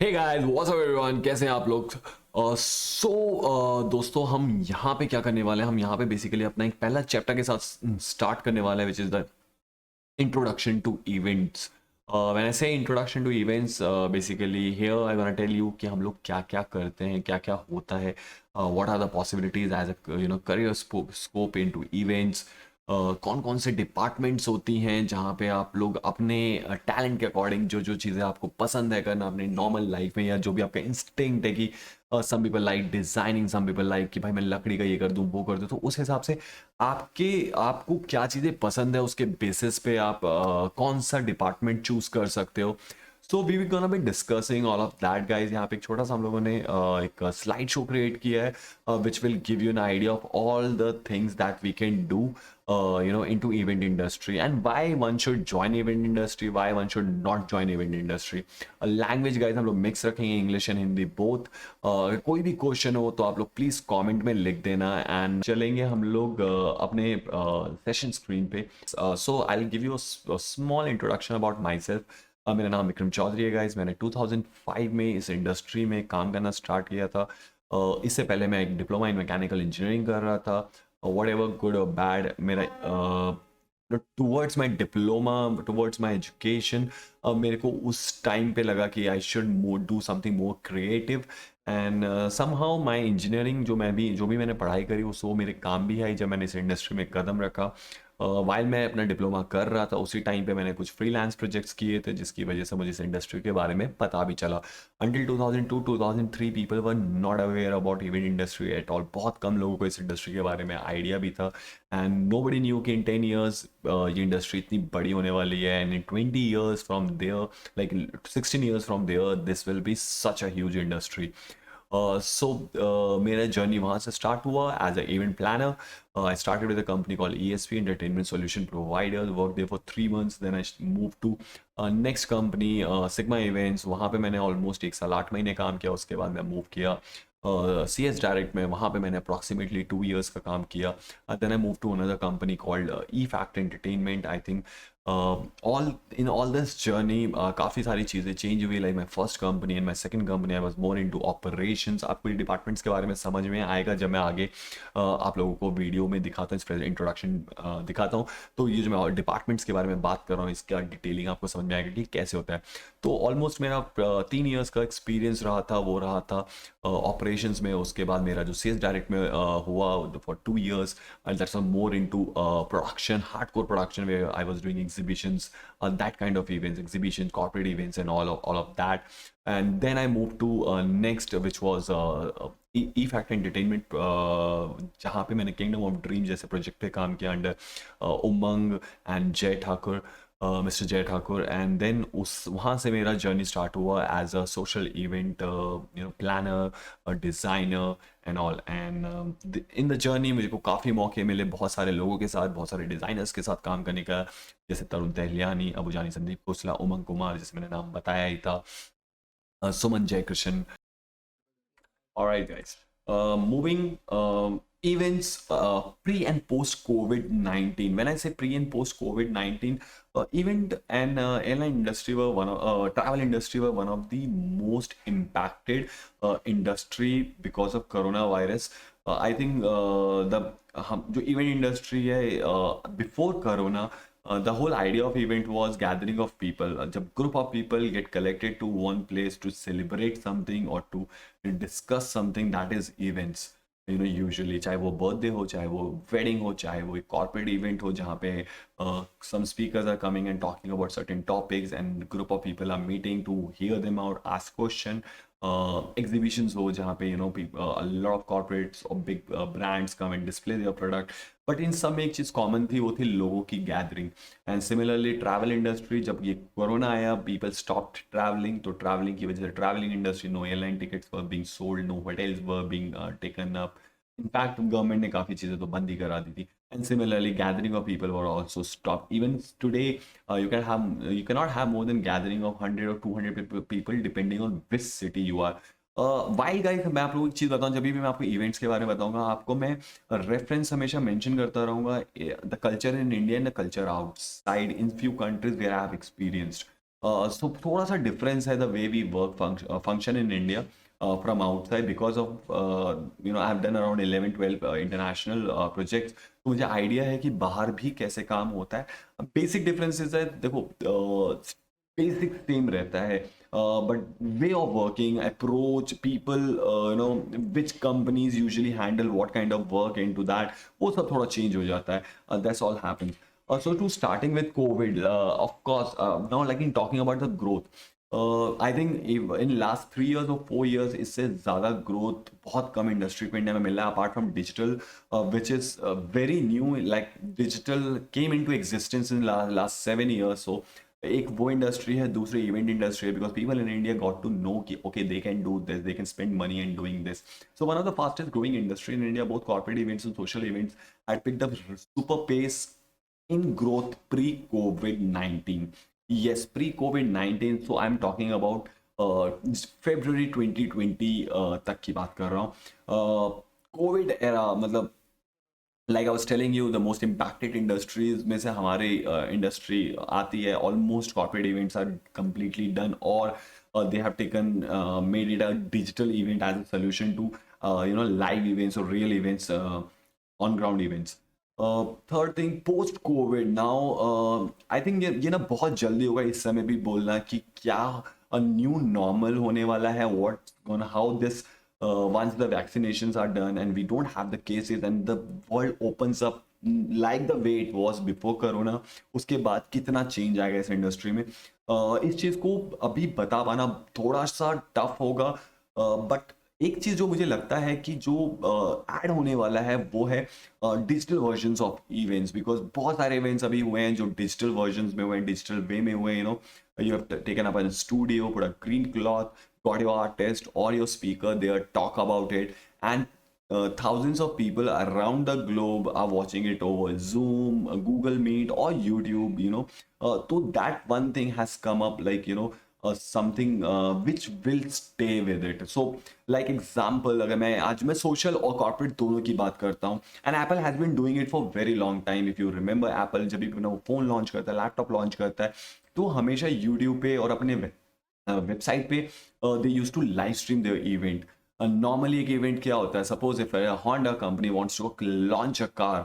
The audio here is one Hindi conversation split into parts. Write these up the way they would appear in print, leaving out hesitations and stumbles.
हे गाइस व्हाट्स अप एवरीवन, कैसे हैं आप लोग। दोस्तों, हम यहाँ पे क्या करने वाले हैं, हम यहाँ पे बेसिकली अपना एक पहला चैप्टर के साथ स्टार्ट करने वाले हैं, which is the introduction to events. When I say introduction to events, basically here I want to tell you कि हम लोग क्या क्या करते हैं, क्या क्या होता है, what are the possibilities as a career scope into events. कौन कौन से डिपार्टमेंट्स होती हैं जहाँ पे आप लोग अपने टैलेंट के अकॉर्डिंग जो जो चीज़ें आपको पसंद है करना अपने नॉर्मल लाइफ में, या जो भी आपका इंस्टिंक्ट है कि some people like designing, some people like कि भाई मैं लकड़ी का ये कर दूं वो कर दूं, तो उस हिसाब से आपको क्या चीज़ें पसंद है उसके बेसिस पे आप कौन सा डिपार्टमेंट चूज कर सकते हो। So we gonna be discussing all of that guys. यहाँ पे एक छोटा सा हम लोगों ने एक स्लाइड शो क्रिएट किया है which will give you an idea of all the things that we can do into event industry, and why one should join event industry, why one should not join event industry. Language guys हम लोग मिक्स रखेंगे, इंग्लिश एंड हिंदी बोथ। कोई भी क्वेश्चन हो तो आप लोग प्लीज कमेंट में लिख देना, एंड चलेंगे हम लोग अपने सेशन स्क्रीन पे। So I will give you small introduction about my self. मेरा नाम विक्रम चौधरी है गाइज। मैंने 2005 में इस इंडस्ट्री में काम करना स्टार्ट किया था। इससे पहले मैं एक डिप्लोमा इन मैकेनिकल इंजीनियरिंग कर रहा था। whatever good or bad, मेरा towards my diploma, towards my education, मेरे को उस टाइम पे लगा कि I should do something more creative, and somehow my engineering जो भी मैंने पढ़ाई करी वो मेरे काम भी आई जब मैंने इस इंडस्ट्री में कदम रखा। वाइल मैं अपना डिप्लोमा कर रहा था उसी टाइम पे मैंने कुछ फ्रीलांस प्रोजेक्ट्स किए थे, जिसकी वजह से मुझे इस इंडस्ट्री के बारे में पता भी चला। Until 2002-2003 people were not aware about event industry at all. बहुत कम लोगों को इस इंडस्ट्री के बारे में आइडिया भी था, एंड नो बडी न्यू कि इन 10 ईयर्स ये इंडस्ट्री इतनी बड़ी होने वाली है, and in 20 years from there, like 16 years from there, this will be such a huge industry. मेरा जर्नी वहाँ से स्टार्ट हुआ as a event planner. I started with a company called ESP, Entertainment Solution Provider. Worked there for 3 months. Then I moved to next company, Sigma Events. वहाँ पे मैंने ऑलमोस्ट 1 साल 8 महीने काम किया. उसके बाद मैं मूव किया सी एस डायरेक्ट में. वहाँ पे मैंने अप्रॉक्सीमेटली 2 years का काम किया. Then I move to another company called E Fact Entertainment. I think all this journey काफ़ी सारी चीज़ें चेंज हुई. Like my first company and my second company I was more into operations. आपको ये डिपार्टमेंट्स के बारे में समझ में आएगा जब मैं आगे आप लोगों को वीडियो में दिखाता हूँ, इस इंट्रोडक्शन दिखाता हूँ. तो ये जो मैं डिपार्टमेंट्स के बारे में बात कर रहा हूँ इसका डिटेलिंग आपको समझ में आएगा कि कैसे होता है. तो ऑलमोस्ट मेरा 3 years का एक्सपीरियंस रहा था, वो रहा था ऑपरेशंस में. उसके बाद मेरा जो सेल्स डायरेक्ट में हुआ for 2 years, and that's more into production, hardcore production, where I was doing exhibitions, that kind of events, exhibitions, corporate events, and all of that. And then I moved to next, which was E-Fact Entertainment, जहाँ पे मैंने Kingdom of Dream जैसे प्रोजेक्ट पे काम किया अंडर उमंग एंड जय ठाकुर, मिस्टर जय ठाकुर. एंड देन उस वहाँ से मेरा जर्नी स्टार्ट हुआ as a social event planner, designer and all. And in the journey मुझे को काफ़ी मौके मिले बहुत सारे लोगों के साथ, बहुत सारे डिज़ाइनर्स के साथ काम करने का, जैसे तरुण तहलियानी, अबुजानी संदीप खोसला, उमंग कुमार, जैसे मैंने नाम बताया ही था, सुमन Jaikrishna. All right, guys. Moving events pre and post COVID-19. When I say pre and post COVID-19, event and airline industry were travel industry were one of the most impacted industry because of coronavirus. I think the जो event industry है before corona, the whole idea of event was gathering of people. जब group of people get collected to one place to celebrate something or to discuss something, that is events. Usually चाहे वो बर्थडे हो, चाहे वो वेडिंग हो, चाहे वो एक कॉर्पोरेट इवेंट हो जहाँ पे some speakers are coming and talking about certain topics and group of people are meeting to hear them out, ask question. Exhibitions हो जहाँ पे a lot of corporates or big brands come and display their product. But in सब में एक चीज़ कॉमन थी, वो थी लोगों की gathering. And similarly travel industry, जब ये कोरोना आया पीपल स्टॉप्ड ट्रैवलिंग, तो ट्रैवलिंग की वजह से traveling industry, no airline tickets were being sold, no hotels were being taken up. In fact government ने काफ़ी चीज़ें तो बंद ही करा दी थी. And similarly gathering of people were also stop. Even today you cannot have more than gathering of 100 or 200 people depending on which city you are. While guys, मैं आप लोगों को एक चीज़ बताऊं, जब भी मैं आपको इवेंट्स के बारे में बताऊंगा आपको मैं रेफरेंस हमेशा मेंशन करता रहूंगा, the culture in India and the culture outside in few countries where I have experienced. So थोड़ा सा डिफरेंस है the way we work function in India from outside because of I have done around 11-12 international projects. तो मुझे आइडिया है कि बाहर भी कैसे काम होता है. बेसिक डिफरेंसेस है, देखो बेसिक सेम रहता है, but way of working approach people which companies usually handle what kind of work into that, वो सब थोड़ा चेंज हो जाता है. That's all happens. So to starting with COVID, of course, now like in talking about the growth, I think in last 3 years or 4 years इससे ज़्यादा growth बहुत कम इंडस्ट्री को इंडिया में मिला है apart from digital, which is very new. Like digital came into existence in last 7 years. So एक वो इंडस्ट्री है, दूसरी इवेंट इंडस्ट्री है, because people in India got to know कि okay they can do this, they can spend money in doing this. So one of the fastest growing industry in India, both corporate events and social events, had picked up super pace in growth pre-COVID-19. Yes, pre-COVID-19. So I'm talking about February 2020 तक की बात कर रहा हूँ. कोविड एरा मतलब like I was telling you, the most impacted industries में से हमारे industry आती है. Almost corporate events are completely done, or they have taken made it a digital event as a solution to live events or real events, on ground events. Third thing post Covid now, I think ये ना बहुत जल्दी होगा इस समय भी बोलना कि क्या न्यू नॉर्मल होने वाला है, what gonna how this once the vaccinations are done and we don't have the cases and the world opens up like the way it was before corona, उसके बाद कितना चेंज आएगा इस इंडस्ट्री में. इस चीज़ को अभी बता पाना थोड़ा सा टफ होगा, बट एक चीज जो मुझे लगता है कि जो ऐड होने वाला है वो है digital versions of events, because बहुत सारे इवेंट्स अभी हुए हैं जो डिजिटल वर्जन्स में हुए हैं, डिजिटल वे में हुए हैं. You have taken up a studio, put a green cloth, got your artist or your speaker there, talk about it, and thousands of people around the globe are watching it over Zoom, Google Meet, or YouTube. So that one thing has come up, like something which will stay with it. So like example, अगर मैं social और corporate दोनों की बात करता हूँ, and Apple has been doing it for very long time. If you remember, Apple जब भी वो फोन लॉन्च करता है, लैपटॉप लॉन्च करता है, तो हमेशा यूट्यूब पे और अपने वेबसाइट पे they use to live stream their event. Normally एक इवेंट क्या होता है, suppose if Honda company wants to launch a car,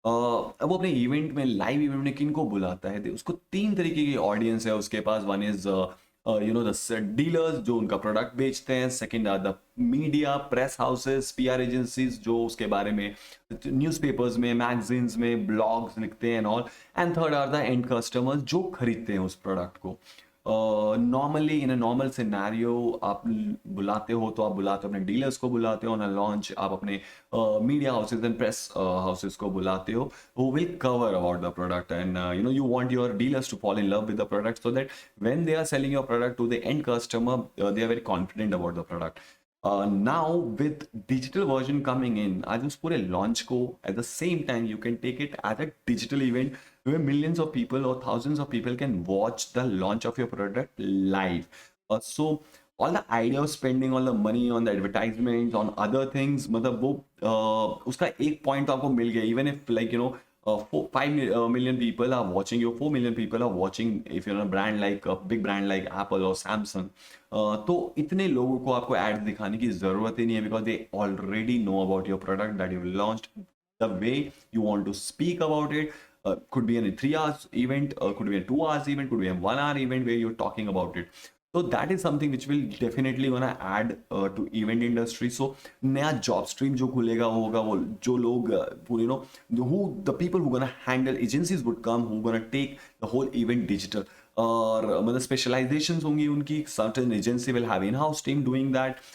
वो अपने इवेंट में लाइव इवेंट में किन को बुलाता है, उसको तीन तरीके की ऑडियंस है उसके पास. वन इज द डीलर्स जो उनका प्रोडक्ट बेचते हैं, second are the media, press houses, PR agencies जो उसके बारे में न्यूज़पेपर्स में, मैगजीन्स में ब्लॉग्स लिखते हैं all, and third are the end customers जो खरीदते हैं उस प्रोडक्ट को. Normally in a normal scenario आप बुलाते हो तो आप बुलाते हो अपने डीलर्स को बुलाते हो, ऑन अ लॉन्च आप अपने media houses and press houses को बुलाते हो, who will cover about the product, and you want your dealers to fall in love with the product so that when they are selling your product to the end customer, they are very confident about the product. Now with digital version coming in, आज उस पूरे launch को at the same time you can take it as a digital event where millions of people or thousands of people can watch the launch of your product live. So all the idea of spending all the money on the advertisements on other things, मतलब वो उसका एक point आपको मिल गया, even if like 5 million people are watching you, 4 million people are watching if you're a brand like a big brand like Apple or Samsung. तो इतने लोगों को आपको एड्स दिखाने की जरूरत ही नहीं है, because they already know about your product that you launched, the way you want to speak about it. Could be a 3 hours event, could be a 2 hours event, could be a 1 hour event where you're talking about it. So that is something which will definitely gonna add to event industry. So नया job stream जो खुलेगा होगा, वो जो लोग who the people who gonna handle agencies would come, who gonna take the whole event digital, और मतलब specializations होंगी उनकी, certain agency will have in-house team doing that.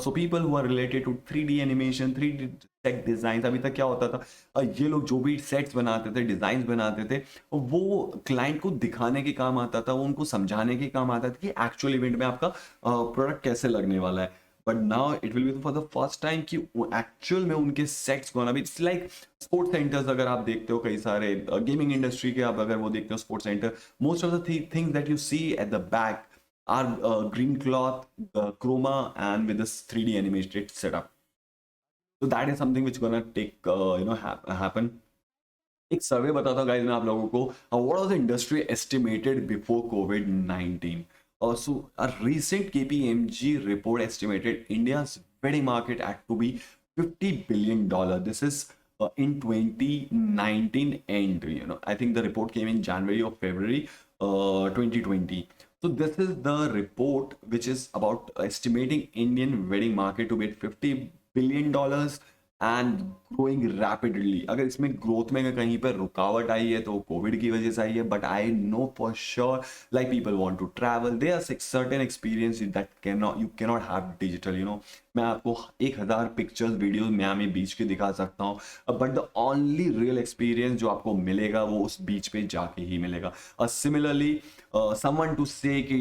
So people who are related to 3D animation, 3D set designs, अभी तक क्या होता था, ये लोग जो भी सेट्स बनाते थे, डिजाइन बनाते थे, वो क्लाइंट को दिखाने के काम आता था, वो उनको समझाने के काम आता था कि एक्चुअल इवेंट में आपका प्रोडक्ट कैसे लगने वाला है. But now it will be for the first time कि एक्चुअल में उनके सेट्स को भी, इट्स लाइक स्पोर्ट्स सेंटर्स अगर आप देखते हो, कई सारे गेमिंग इंडस्ट्री के आप अगर वो देखते हो sports centre, most of the things that you see at the back are green cloth, chroma, and with this 3D animated setup. So that is something which gonna take happen. एक सर्वे बताता हूँ गाइस मैं आप लोगों को, what was the industry estimated before covid. So a recent KPMG report estimated India's wedding market at to be $50 billion. This is in 2019 end. I think the report came in January or February 2020. So this is the report which is about estimating Indian wedding market to be at $50 billion and growing rapidly. अगर इसमें ग्रोथ में कहीं पर रुकावट आई है तो कोविड की वजह से आई है, but I know for sure like people want to travel, they are certain experience that can not you can not have digital. मैं आपको 1000 पिक्चर्स वीडियोस मियामी बीच के दिखा सकता हूँ, but the only real experience जो आपको मिलेगा वो उस बीच पे जाके ही मिलेगा. सिमिलरली someone to say कि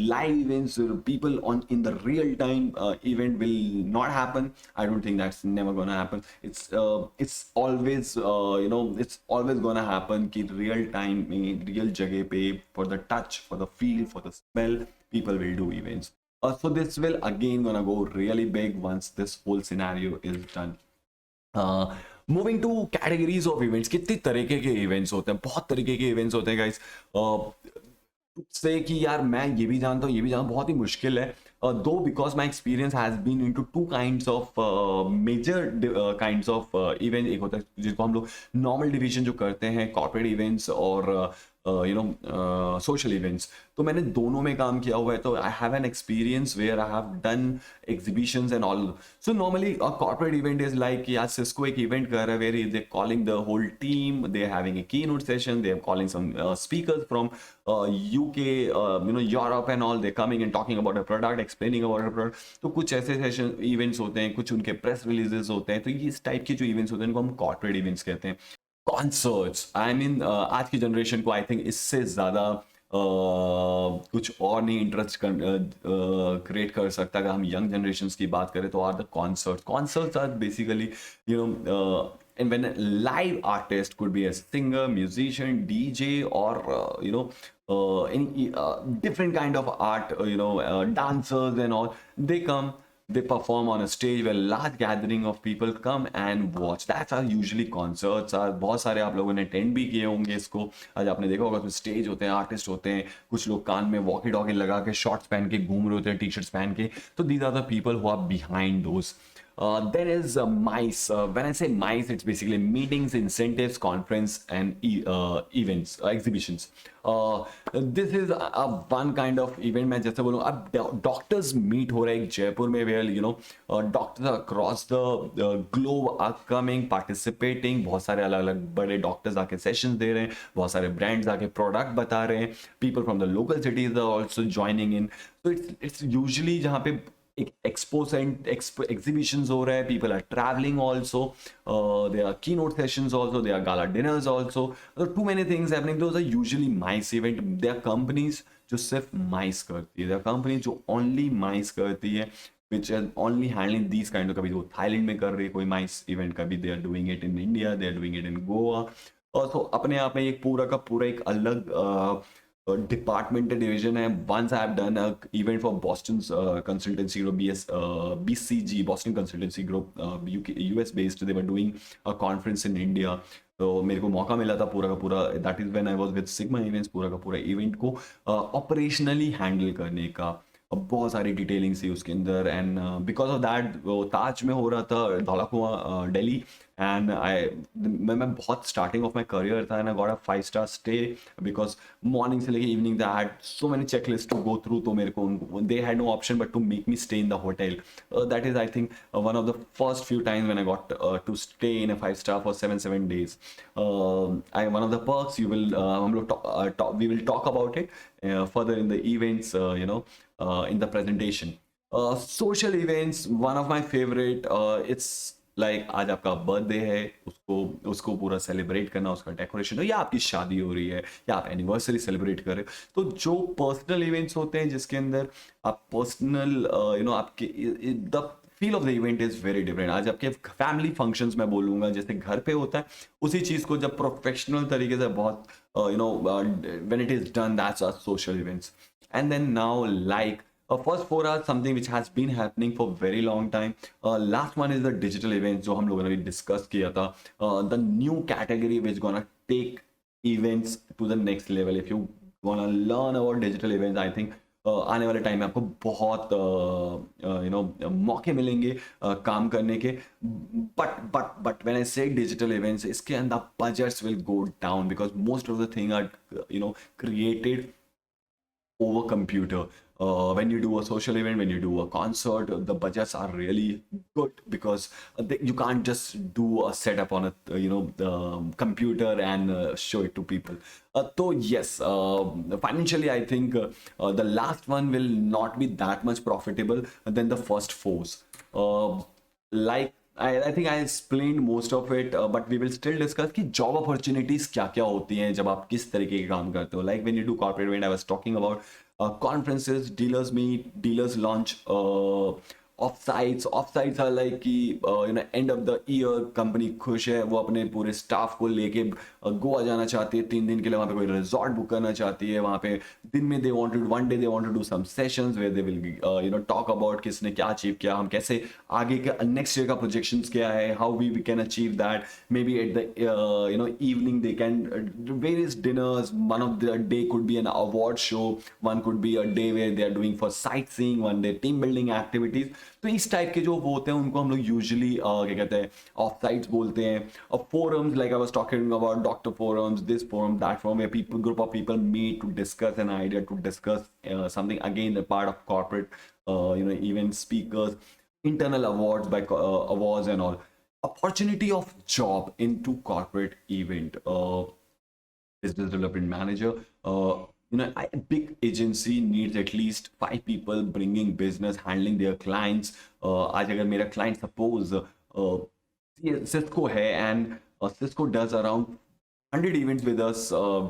live events, people on in the real time event will not happen. I don't think that's never gonna happen. It's always it's always gonna happen कि real time में real जगह पे for the touch, for the feel, for the smell, people will do events. So this will again gonna go really big once this whole scenario is done. Moving two categories of events. कितनी तरीके के इवेंट्स होते हैं, बहुत तरीके के इवेंट्स होते हैं गाइस. से कि यार मैं ये भी जानता हूँ ये भी जानता हूँ बहुत ही मुश्किल है. दो because my experience has been into two kinds of major kinds of event. एक होता है जिसको हम लोग नॉर्मल डिवीजन जो करते हैं, कॉर्पोरेट इवेंट्स और सोशल इवेंट्स. तो मैंने दोनों में काम किया हुआ है, तो I have an experience where I have done exhibitions and all. So normally a corporate event is like यार सिस्को एक इवेंट कर रहा है where they calling the whole team, they having a keynote session, they are calling some speakers from UK, Europe and all, they coming and talking about a product, explaining about a product. तो कुछ ऐसे सेशन इवेंट्स होते हैं, कुछ उनके प्रेस रिलीजेस होते हैं. तो ये इस टाइप के जो इवेंट्स होते हैं इनको हम कॉर्पोरेट इवेंट्स कहते हैं. कॉन्सर्ट्स, आई मीन आज की जनरेशन को आई थिंक इससे ज़्यादा कुछ और नहीं इंटरेस्ट क्रिएट कर सकता. अगर हम यंग जनरेशन की बात करें तो are the concerts are basically and when a live artist could be a singer, musician, DJ, or any different kind of art, dancers and all, they come, they perform on a stage where large gathering of people come and watch. That's how usually concerts are. बहुत सारे आप लोगों ने अटेंड भी किए होंगे इसको. आज आपने देखा होगा उसमें स्टेज होते हैं, आर्टिस्ट होते हैं, कुछ लोग कान में वॉकी टॉकी लगा के शॉर्ट्स पहन के घूम रहे होते हैं, टी शर्ट्स पहन के. तो these are the people who are behind those. There is MICE. When I say MICE, it's basically meetings, incentives, conference, and events, exhibitions. This is a one kind of event. मैं जैसे बोलूँ अब डॉक्टर्स मीट हो रहे हैं जयपुर में, where doctors across the globe are coming, participating. बहुत सारे अलग अलग बड़े डॉक्टर्स आके सेशंस दे रहे हैं, बहुत सारे ब्रांड्स आके प्रोडक्ट बता रहे हैं. People from the local cities are also joining in. तो इट्स यूजली जहाँ पे expos and exhibitions हो रहा है, people are traveling also, there are keynote sessions also, there are gala dinners also. There are too many things happening. Those are usually MICE event. There are companies जो सिर्फ MICE करती है, there are companies जो only MICE करती है, which are only handling these kind of. कभी वो थाईलैंड में कर रही है कोई MICE event, कभी they are doing it in India, they are doing it in Goa. और तो अपने आप में एक पूरा का पूरा एक अलग departmental division है. Once I have done a event for Boston's consultancy group, BCG, Boston Consultancy Group, US based. They were doing a conference in India. तो मेरे को मौका मिला था पूरा का पूरा, that is when I was with sigma events, पूरा का पूरा इवेंट को ऑपरेशनली हैंडल करने का. बहुत सारी डिटेलिंग थी उसके अंदर. And because of that Taj में हो रहा था, धौलाकुआं दिल्ली. एंड मैं बहुत स्टार्टिंग ऑफ माई करियर था, and I got a 5-star stay because morning से लेके evening I had so many checklist to go through. तो मेरे को they had no option but to make me stay in the hotel. That is I think one of the first few times when I got to stay in a 5-star for 7 days. One of the perks you will हम लोग we will talk about it further in the events, in the presentation. Social events, one of my favorite. It's like आज आपका बर्थडे है, उसको पूरा सेलिब्रेट करना, उसका डेकोरेशन हो, या आपकी शादी हो रही है, या आप एनिवर्सरी सेलिब्रेट कर रहे हो. तो जो पर्सनल इवेंट्स होते हैं जिसके अंदर आप पर्सनल आपके the feel of the event is very different. आज आपके फैमिली फंक्शंस मैं बोलूँगा जैसे घर पे होता है, उसी चीज़ को जब प्रोफेशनल तरीके से बहुत when it is done, that's our social events. And then now like First four are something which has been happening for very long time. Last one is the digital events जो हम लोगों ने भी discuss किया था. The new category which gonna take events to the next level. If you wanna learn about digital events, I think आने वाले टाइम में आपको बहुत मौके मिलेंगे काम करने के. बट व्हेन आई से डिजिटल इवेंट्स, इसके अंदर budgets will go down because most of the thing are created over computer. When you do a social event, when you do a concert, the budgets are really good because you can't just do a setup on a computer and show it to people. So yes, financially I think the last one will not be that much profitable than the first fours. Like I think I explained most of it, but we will still discuss कि job opportunities क्या क्या होती हैं जब आप किस तरीके के काम करते हो. Like when you do corporate event, I was talking about conferences, dealers meet, dealers launch, offsites. Offsites are like कि end of the year company खुश है, वो अपने पूरे स्टाफ को लेके गोवा जाना चाहती है 3 दिन के लिए, वहाँ पे कोई रिजॉर्ट बुक करना चाहती है. वहाँ पे दिन में one day they want to do some sessions where they will talk about किसने क्या अचीव किया, हम कैसे आगे का नेक्स्ट ईयर का प्रोजेक्शंस क्या है, how we can achieve that. Maybe at the evening they can various dinners. One of the day could be an award show, one could be a day where they are doing for sightseeing, one day team building activities. तो इस टाइप के जो होते हैं उनको हम लोग यूजुअली क्या कहते हैं ऑफ साइट्स बोलते हैं. और forums like I was talking about doctor forums, this forum, that forum, where people group of people meet to discuss an idea, to discuss something, again a part of corporate event, speakers, internal awards by awards and all. Opportunity of job into corporate event, business development manager. A big agency needs at least 5 people bringing business, handling their clients. आज अगर मेरा client suppose Cisco है, and Cisco does around 100 events with us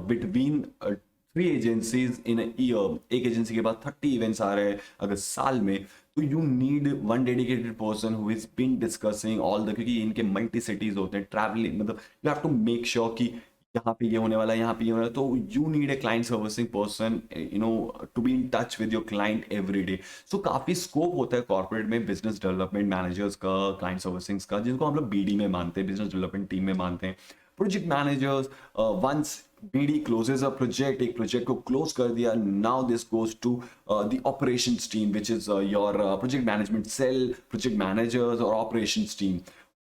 between 3 agencies in a year. एक एजेंसी के पास 30 events आ रहे हैं अगर साल में, तो you need one dedicated person who has been discussing all the, क्योंकि इनके मल्टी सिटीज होते हैं, ट्रैवलिंग, मतलब you have to make sure कि यहाँ पे ये होने वाला है, यहाँ पे ये होने वाला है. तो you need a client servicing person to be in touch with your client every day. So काफ़ी स्कोप होता है कॉर्पोरेट में बिजनेस डेवलपमेंट मैनेजर्स का, क्लाइंट सर्विसिंग का, जिनको हम लोग बीडी में मानते हैं, बिजनेस डेवलपमेंट टीम में मानते हैं. Project managers, once BD closes a project, एक प्रोजेक्ट को क्लोज कर दिया, now this goes to the operations team which is your project management cell, project managers और ऑपरेशंस टीम.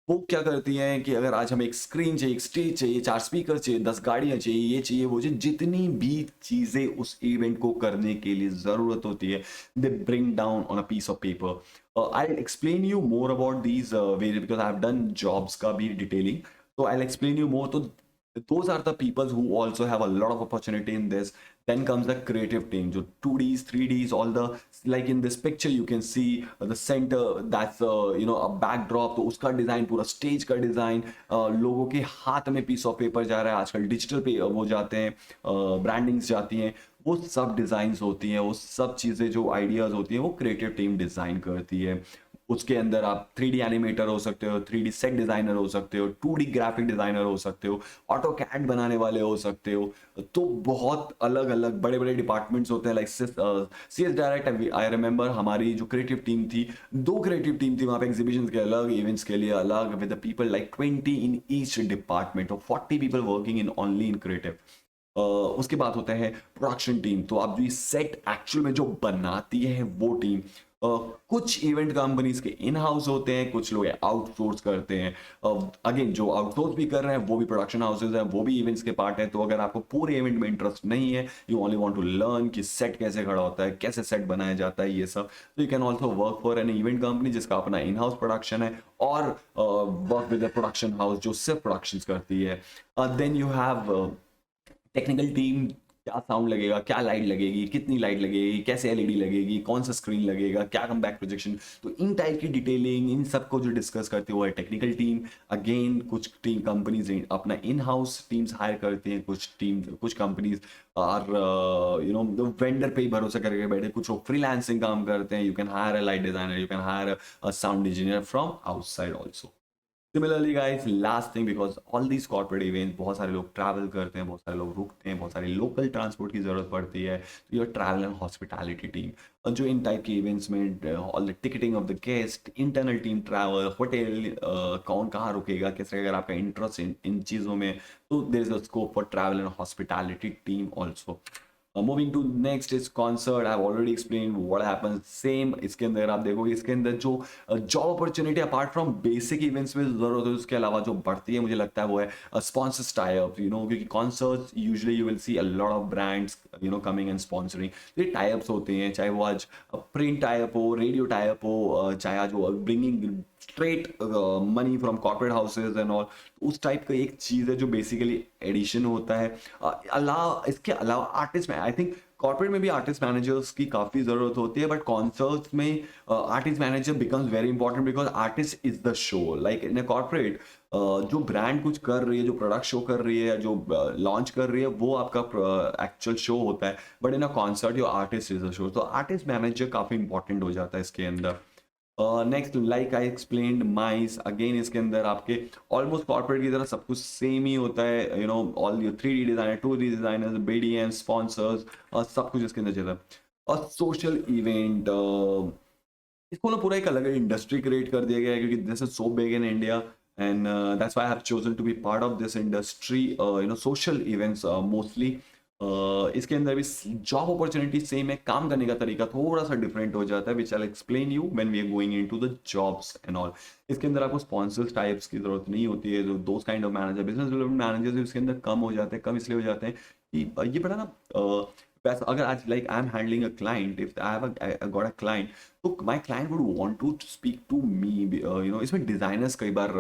वो क्या करती हैं कि अगर आज हमें एक स्क्रीन चाहिए, एक स्टेज चाहिए, 4 स्पीकर चाहिए, 10 गाड़ियाँ चाहिए, ये चाहिए, वो चाहिए, जितनी भी चीज़ें उस इवेंट को करने के लिए ज़रूरत होती है, they bring down on a piece of paper. I explain you more about these various because I have done jobs का भी detailing, so I'll explain you more. So those are the people who also have a lot of opportunity in this. Then comes the creative team, so 2Ds, 3Ds, all the, like in this picture you can see the center, that's a backdrop, तो उसका डिजाइन, पूरा स्टेज का डिजाइन, लोगों के हाथ में पीस ऑफ पेपर जा रहा है, आजकल डिजिटल पे वो जाते हैं, ब्रांडिंग्स जाती हैं, वो सब डिज़ाइंस होती हैं, वो सब चीज़ें जो आइडियाज़ होती हैं वो क्रिएटिव टीम डिज़ाइन करती है. उसके अंदर आप 3D एनिमेटर हो सकते हो, 3D सेट डिज़ाइनर हो सकते हो, 2D ग्राफिक डिज़ाइनर हो सकते हो, ऑटो कैड बनाने वाले हो सकते हो. तो बहुत अलग अलग बड़े बड़े डिपार्टमेंट्स होते हैं. Like CS direct, I remember हमारी जो क्रिएटिव टीम थी, 2 क्रिएटिव टीम थी वहाँ पे, एग्जीबिशन के अलग, इवेंट्स के लिए अलग, with the people like 20 in each department, और 40 people working in only in creative. उसके बाद होता है प्रोडक्शन टीम, तो आप जो सेट एक्चुअल में जो बनाती है वो टीम. कुछ इवेंट कंपनीज के इन हाउस होते हैं, कुछ लोग आउटसोर्स करते हैं. अगेन जो आउटसोर्स भी कर रहे हैं वो भी प्रोडक्शन हाउसेज हैं, वो भी इवेंट्स के पार्ट है. तो अगर आपको पूरे इवेंट में इंटरेस्ट नहीं है, you only want to learn कि सेट कैसे खड़ा होता है, कैसे सेट बनाया जाता है, ये सब, तो you can also work for an event company जिसका अपना इन हाउस प्रोडक्शन है, और work with the production house जो सिर्फ प्रोडक्शन करती है. Then you have technical team, क्या साउंड लगेगा, क्या लाइट लगेगी, कितनी लाइट लगेगी, कैसे एलईडी लगेगी, कौन सा स्क्रीन लगेगा, क्या कम बैक प्रोजेक्शन, तो इन टाइप की डिटेलिंग, इन सबको जो डिस्कस करती है वो है टेक्निकल टीम. अगेन कुछ टीम कंपनीज अपना इन हाउस टीम्स हायर करती हैं, कुछ कंपनीज आर वेंडर पे ही भरोसा करके बैठे, कुछ लोग फ्रीलांसिंग काम करते हैं. You can hire a light designer, you can hire a sound engineer from outside also. Similarly guys, last thing, because all these corporate events, बहुत सारे लोग ट्रैवल करते हैं, बहुत सारे लोग रुकते हैं, बहुत सारे लोकल ट्रांसपोर्ट की जरूरत पड़ती है, तो your travel and hospitality team जो इन टाइप के इवेंट्स में all the ticketing of the guest, internal team travel, hotel, कौन कहाँ रुकेगा, किस तरह, अगर आपका इंटरेस्ट इन चीज़ों में, तो there is a scope for travel and hospitality team also. Moving to next is concert. I've already explained what happens. Same इसके अंदर आप देखोगे, इसके अंदर जो job opportunity apart from basic events में जरूरत है, उसके अलावा जो बढ़ती है मुझे लगता है वो है स्पॉन्सर्स टाई अप, क्योंकि concerts usually you will see a lot of brands coming and sponsoring. ये टाई अप्स होते हैं, चाहे वो आज प्रिंट टाई अप हो, रेडियो टाई अप हो, चाहे आज वो bringing straight money from corporate houses and all. उस टाइप का एक चीज़ है जो बेसिकली एडिशन होता है. इसके अलावा आर्टिस्ट में आई थिंक कॉर्पोरेट में भी आर्टिस्ट मैनेजर्स की काफ़ी ज़रूरत होती है, बट कॉन्सर्ट्स में artist manager becomes very important, because artist is the show. Like in a corporate, जो ब्रांड कुछ कर रही है, जो प्रोडक्ट शो कर रही है, जो लॉन्च कर रही है, वो आपका एक्चुअल शो होता है. But in a concert your artist is the show, तो आर्टिस्ट मैनेजर काफ़ी इंपॉर्टेंट हो जाता है इसके अंदर. Next, like I explained mice, again इसके अंदर आपके ऑलमोस्ट कॉर्पोरेट की तरह सब कुछ सेम ही होता है. All your 3D designer, 2D designers, BDM sponsors, सब कुछ इसके अंदर चलता है. और सोशल इवेंट, इसको ना पूरा एक अलग इंडस्ट्री क्रिएट कर दिया गया है, क्योंकि this is so big in India, and that's why I have chosen to be part of this industry. Social events mostly. इसके अंदर भी जॉब अपॉर्चुनिटी सेम है, काम करने का तरीका थोड़ा सा डिफरेंट हो जाता है, which I explain you when we are going into the jobs and all. इसके अंदर आपको स्पॉन्सर्स टाइप्स की जरूरत नहीं होती है, जो those kind of manager, business development managers इसके अंदर कम हो जाते हैं. कम इसलिए हो जाते हैं कि ये बड़ा ना, वैसे अगर आज like I am handling a client, if I have got a client, तो my client would want to speak to me. इसमें डिजाइनर्स कई बार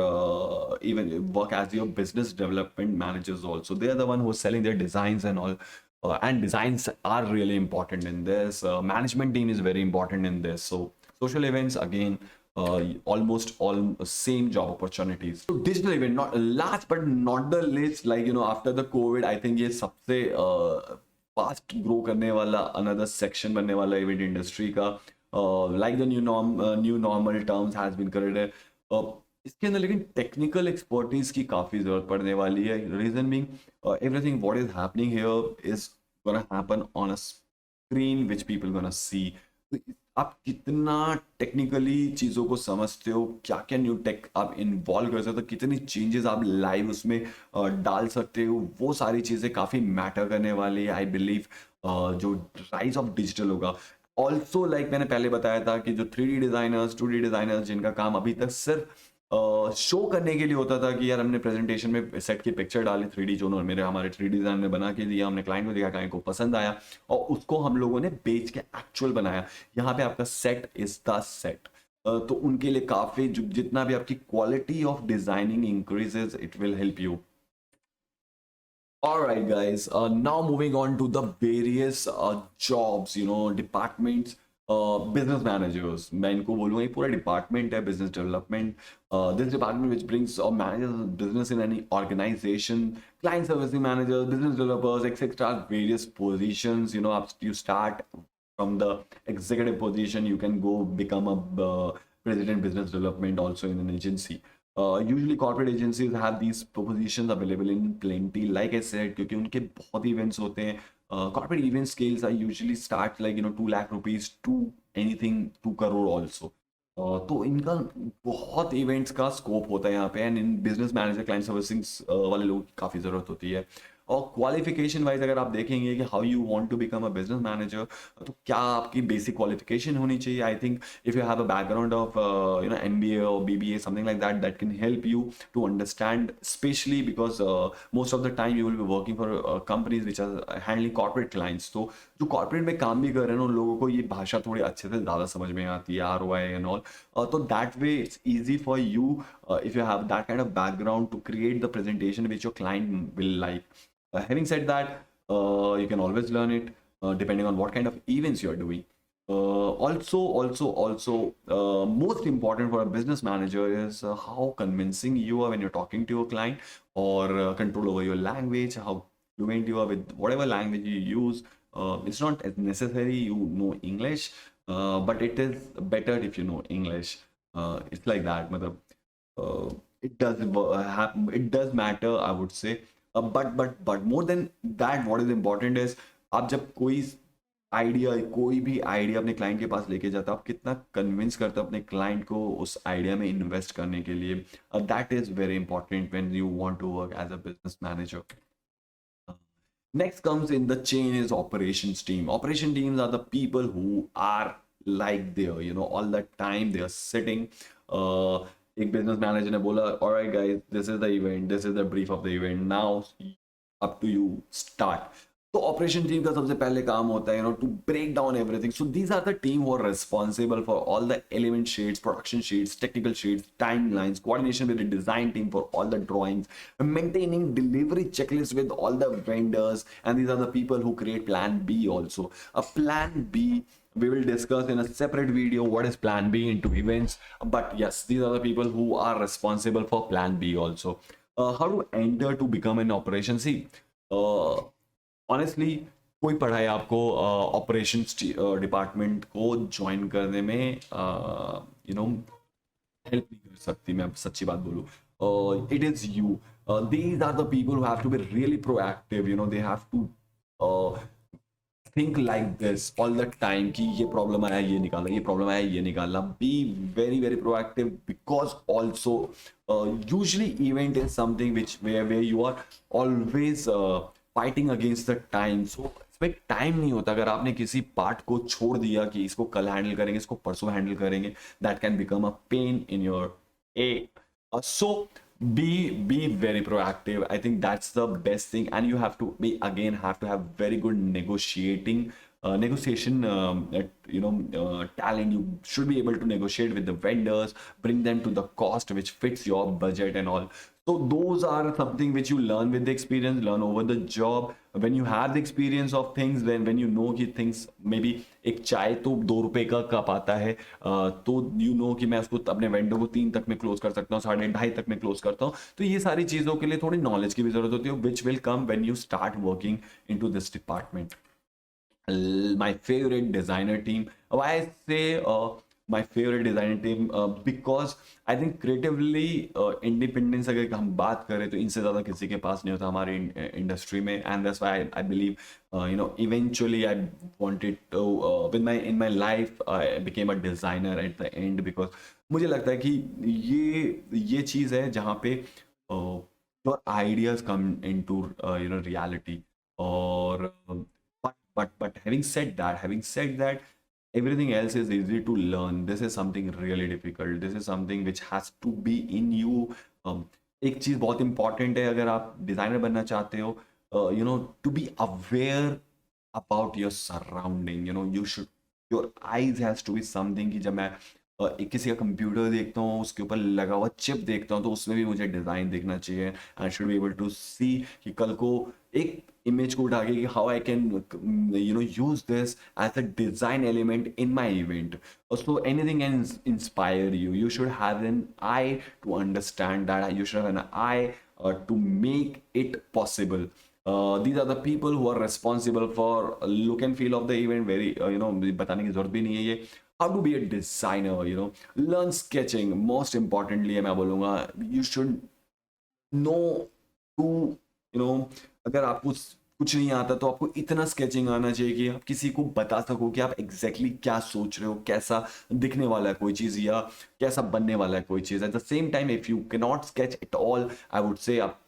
even work as your business development managers also. They are the one who selling their designs and all. And designs are really important in this. Management team is very important in this. So social events again, almost all same job opportunities. So digital event, not last but not the least, like after the COVID, I think ये सबसे फास्ट ग्रो करने वाला अनदर सेक्शन बनने वाला इवेंट इंडस्ट्री का. Like the new normal terms has been created. इसके अंदर लेकिन टेक्निकल एक्सपर्टीज की काफ़ी ज़रूरत पड़ने वाली है. Reason being, everything what is happening here is gonna happen on a screen which people gonna see. तो आप कितना टेक्निकली चीज़ों को समझते हो, क्या क्या न्यू टेक आप इन्वॉल्व कर सकते हो, कितनी चेंजेस आप लाइव उसमें डाल सकते हो, वो सारी चीज़ें काफ़ी मैटर करने वाली है. आई बिलीव जो राइज ऑफ डिजिटल होगा. ऑल्सो लाइक मैंने पहले बताया था कि जो 3D डिज़ाइनर्स, 2D डिज़ाइनर्स, जिनका काम अभी तक सिर्फ शो करने के लिए होता था कि यार हमने प्रेजेंटेशन में सेट की पिक्चर डाली 3D, जो मेरे हमारे 3D डिजाइन में बना के दिया, हमने क्लाइंट को दिखा, क्लाइंट को पसंद आया और उसको हम लोगों ने बेच के एक्चुअल बनाया. यहाँ पे आपका सेट इज द सेट. तो उनके लिए काफी जितना भी आपकी quality of designing increases, it will help you. All right, guys. Now moving on to the various jobs, departments. Business managers, मैं इनको बोलूँगा, ये पूरा डिपार्टमेंट है business development. This department which brings और manages business in any organization, client servicing managers, business developers, etcetera, various positions. You start from the executive position, you can go become a president business development also in an agency. Usually corporate agencies have these positions available in plenty, like I said, क्योंकि उनके बहुत events होते हैं. Corporate event scales are usually start like 2 lakh rupees to anything 2 crore also. तो इनका बहुत इवेंट्स का स्कोप होता है यहाँ पे, and in business manager, client servicing वाले लोगों की काफ़ी ज़रूरत होती है. और क्वालिफिकेशन वाइज अगर आप देखेंगे कि how you want to become a business manager, तो क्या आपकी बेसिक क्वालिफिकेशन होनी चाहिए. I think if you have a background of MBA और BBA, something like that, that can help you to understand, specially because most of the time you will be working for companies which are handling corporate clients. तो जो कॉर्पोरेट में काम भी कर रहे हैं उन लोगों को ये भाषा थोड़ी अच्छे से ज़्यादा समझ में आती है, ROI एंड ऑल. तो that way it's easy for you if you have that kind of background to create the presentation which your client will like. Having said that, you can always learn it depending on what kind of events you are doing. Also, most important for a business manager is how convincing you are when you're talking to your client, or control over your language, how fluent you are with whatever language you use. It's not as necessary you know English, but it is better if you know English. It's like that. मतलब it does matter, I would say. But more than that, what is important is, आप जब कोई भी आइडिया अपने क्लाइंट के पास लेके जाते हो, आप कितना कन्विंस करते हो अपने क्लाइंट को उस आइडिया में इन्वेस्ट करने के लिए. That is very important when you want to work as a business manager. Next comes in the chain is operations team. Operation teams are the people who are like there, all the time they are sitting. एक business manager ने बोला, all right guys, this is the event, this is the brief of the event. Now up to you, start. तो ऑपरेशन टीम का सबसे पहले काम होता है to break down everything. So these are the team who are responsible for all the element sheets, production sheets, technical sheets, timelines, coordination with the design team for all the drawings, maintaining delivery checklist with all the vendors, and these are the people who create plan B also. A plan B we will discuss in a separate video what is plan B into events, but yes, these are the people who are responsible for plan B also. How to enter to become an operation? See, honestly कोई पढ़ाई आपको ऑपरेशंस डिपार्टमेंट को ज्वाइन करने में हेल्प नहीं कर सकती. मैं सच्ची बात बोलूँ, it is you. These are the people who have to be really proactive. They have to think like this all the time कि ये प्रॉब्लम आया ये निकालना, ये प्रॉब्लम आया ये निकालना. Be very very proactive, because also usually event is something which we you are always fighting against the time. So इसमें टाइम नहीं होता. अगर आपने किसी पार्ट को छोड़ दिया कि इसको कल हैंडल करेंगे, इसको परसों हैंडल करेंगे, that can become a pain in your A. So be very proactive. I think that's the best thing, and you have to have very good negotiation talent. You should be able to negotiate with the vendors, bring them to the cost which fits your budget and all. So those are something which you learn with the experience, learn over the job. When you have the experience of things, when you know कि things maybe एक चाय तो 2 रुपए का कप आता है, तो कि मैं उसको अपने वेंडर को 3 तक में क्लोज कर सकता हूँ, 2:30 तक में क्लोज करता हूँ. तो ये सारी चीज़ों के लिए थोड़ी नॉलेज की भी जरूरत होती है, which will come when you start working into this department. My favorite designer team. Why I say my favorite designer team, because I think creatively independence अगर हम बात करें तो इनसे ज़्यादा किसी के पास नहीं होता हमारी इंडस्ट्री में. And that's why I believe eventually I wanted to in my life I became a designer at the end, because मुझे लगता है कि ये चीज़ है जहाँ पे your ideas come into reality. और but having said that, everything else is easy to learn. This is something really difficult. This is something which has to be in you. एक चीज बहुत इंपॉर्टेंट है अगर आप डिजाइनर बनना चाहते हो, to be aware about your surrounding. You should, your eyes has to be something कि जब मैं किसी का कंप्यूटर देखता हूँ, उसके ऊपर लगा हुआ चिप देखता हूँ, तो उसमें भी मुझे डिजाइन देखना चाहिए. I should be able to see कि कल को एक इमेज को उठा के कि how I can use this as a design element in my event. So anything can inspire you. You should have an eye to understand that. You should have an eye to make it possible. These are the people who are responsible for look and feel of the event. Very बताने की जरूरत भी नहीं है ये. How to be a designer, learn sketching. Most importantly मैं बोलूँगा, you should know to अगर आपको कुछ नहीं आता तो आपको इतना स्केचिंग आना चाहिए कि आप किसी को बता सको कि आप एग्जैक्टली क्या सोच रहे हो, कैसा दिखने वाला है कोई चीज़ या कैसा बनने वाला है कोई चीज़. At the same time if you can not sketch it all, I would say आप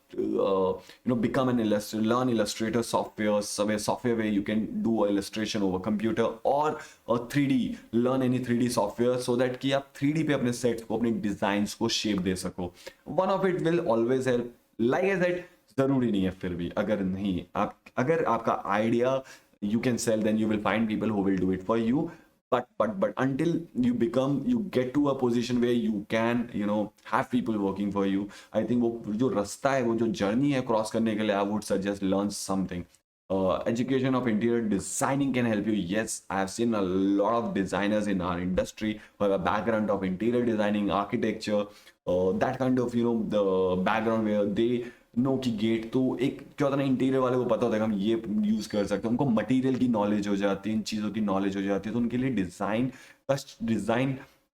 become an illustrator, learn Illustrator software where you can do illustration over computer, or a 3D, learn any 3D software so that कि आप 3D पे अपने सेट्स को, अपने डिजाइंस को शेप दे सको. One of it will always help. Like I said, जरूरी नहीं है फिर भी. अगर आपका idea you can sell, then you will find people who will do it for you. But until you get to a position where you can have people working for you, I think वो जो रास्ता है, वो जो जर्नी है क्रॉस करने के लिए, I would suggest learn something. Education of interior designing can help you. Yes, I have seen a lot of designers in our industry who have a background of interior designing, architecture, that kind of the background where they know की गेट. तो एक क्या होता है ना, इंटीरियर वाले को पता होता है कि हम ये यूज कर सकते हैं, उनको मटेरियल की नॉलेज हो जाती है, इन चीज़ों की नॉलेज हो जाती है, तो उनके लिए डिज़ाइन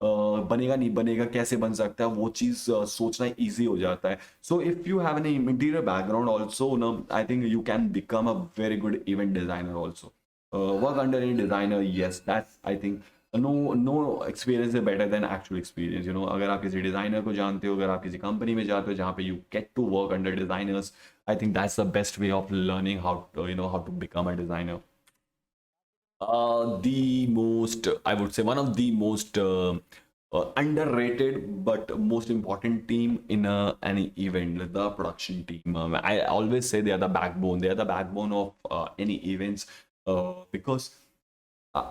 बनेगा नहीं बनेगा, कैसे बन सकता है, वो चीज़ सोचना ईजी हो जाता है. So if you have an interior background also ना, I think you can become a very good event designer also. Work under any designer, yes that's I think no no experience is better than actual experience. You know, अगर आप किसी डिजाइनर को जानते हो, अगर आप किसी कंपनी में जाते हो जहाँ पे you get to work under designers, I think that's the best way of learning how to, how to become a designer. The most, I would say, one of the most underrated but most important team in any event, like the production team. I always say they are the backbone. They are the backbone of any events, because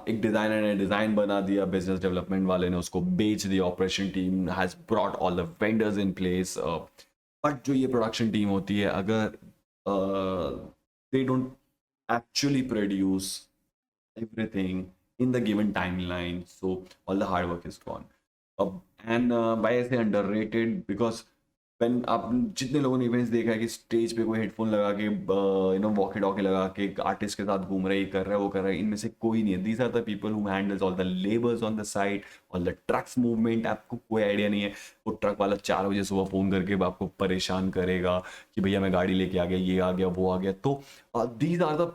एक डिजाइनर ने डिजाइन बना दिया, बिजनेस डेवलपमेंट वाले ने उसको बेच दिया, operation team has brought all the vendors in place. But जो ये प्रोडक्शन टीम होती है, अगर they don't actually produce everything in the given timeline, so all the hard work is gone. And why I say underrated, because when आप जितने लोगों ने इवेंट्स देखा है कि स्टेज पे कोई हेडफोन लगा के, वॉकी टॉकी लगा के आर्टिस्ट के साथ घूम रहे, कर रहा है वो कर रहा है, इनमें से कोई नहीं है. These are the people who handles all the labours on the side, all the trucks movement. आपको कोई आइडिया नहीं है, वो ट्रक वाला 4 बजे सुबह फ़ोन करके आपको परेशान करेगा कि भैया मैं गाड़ी लेके आ गया, ये आ गया, वो आ गया. तो these are the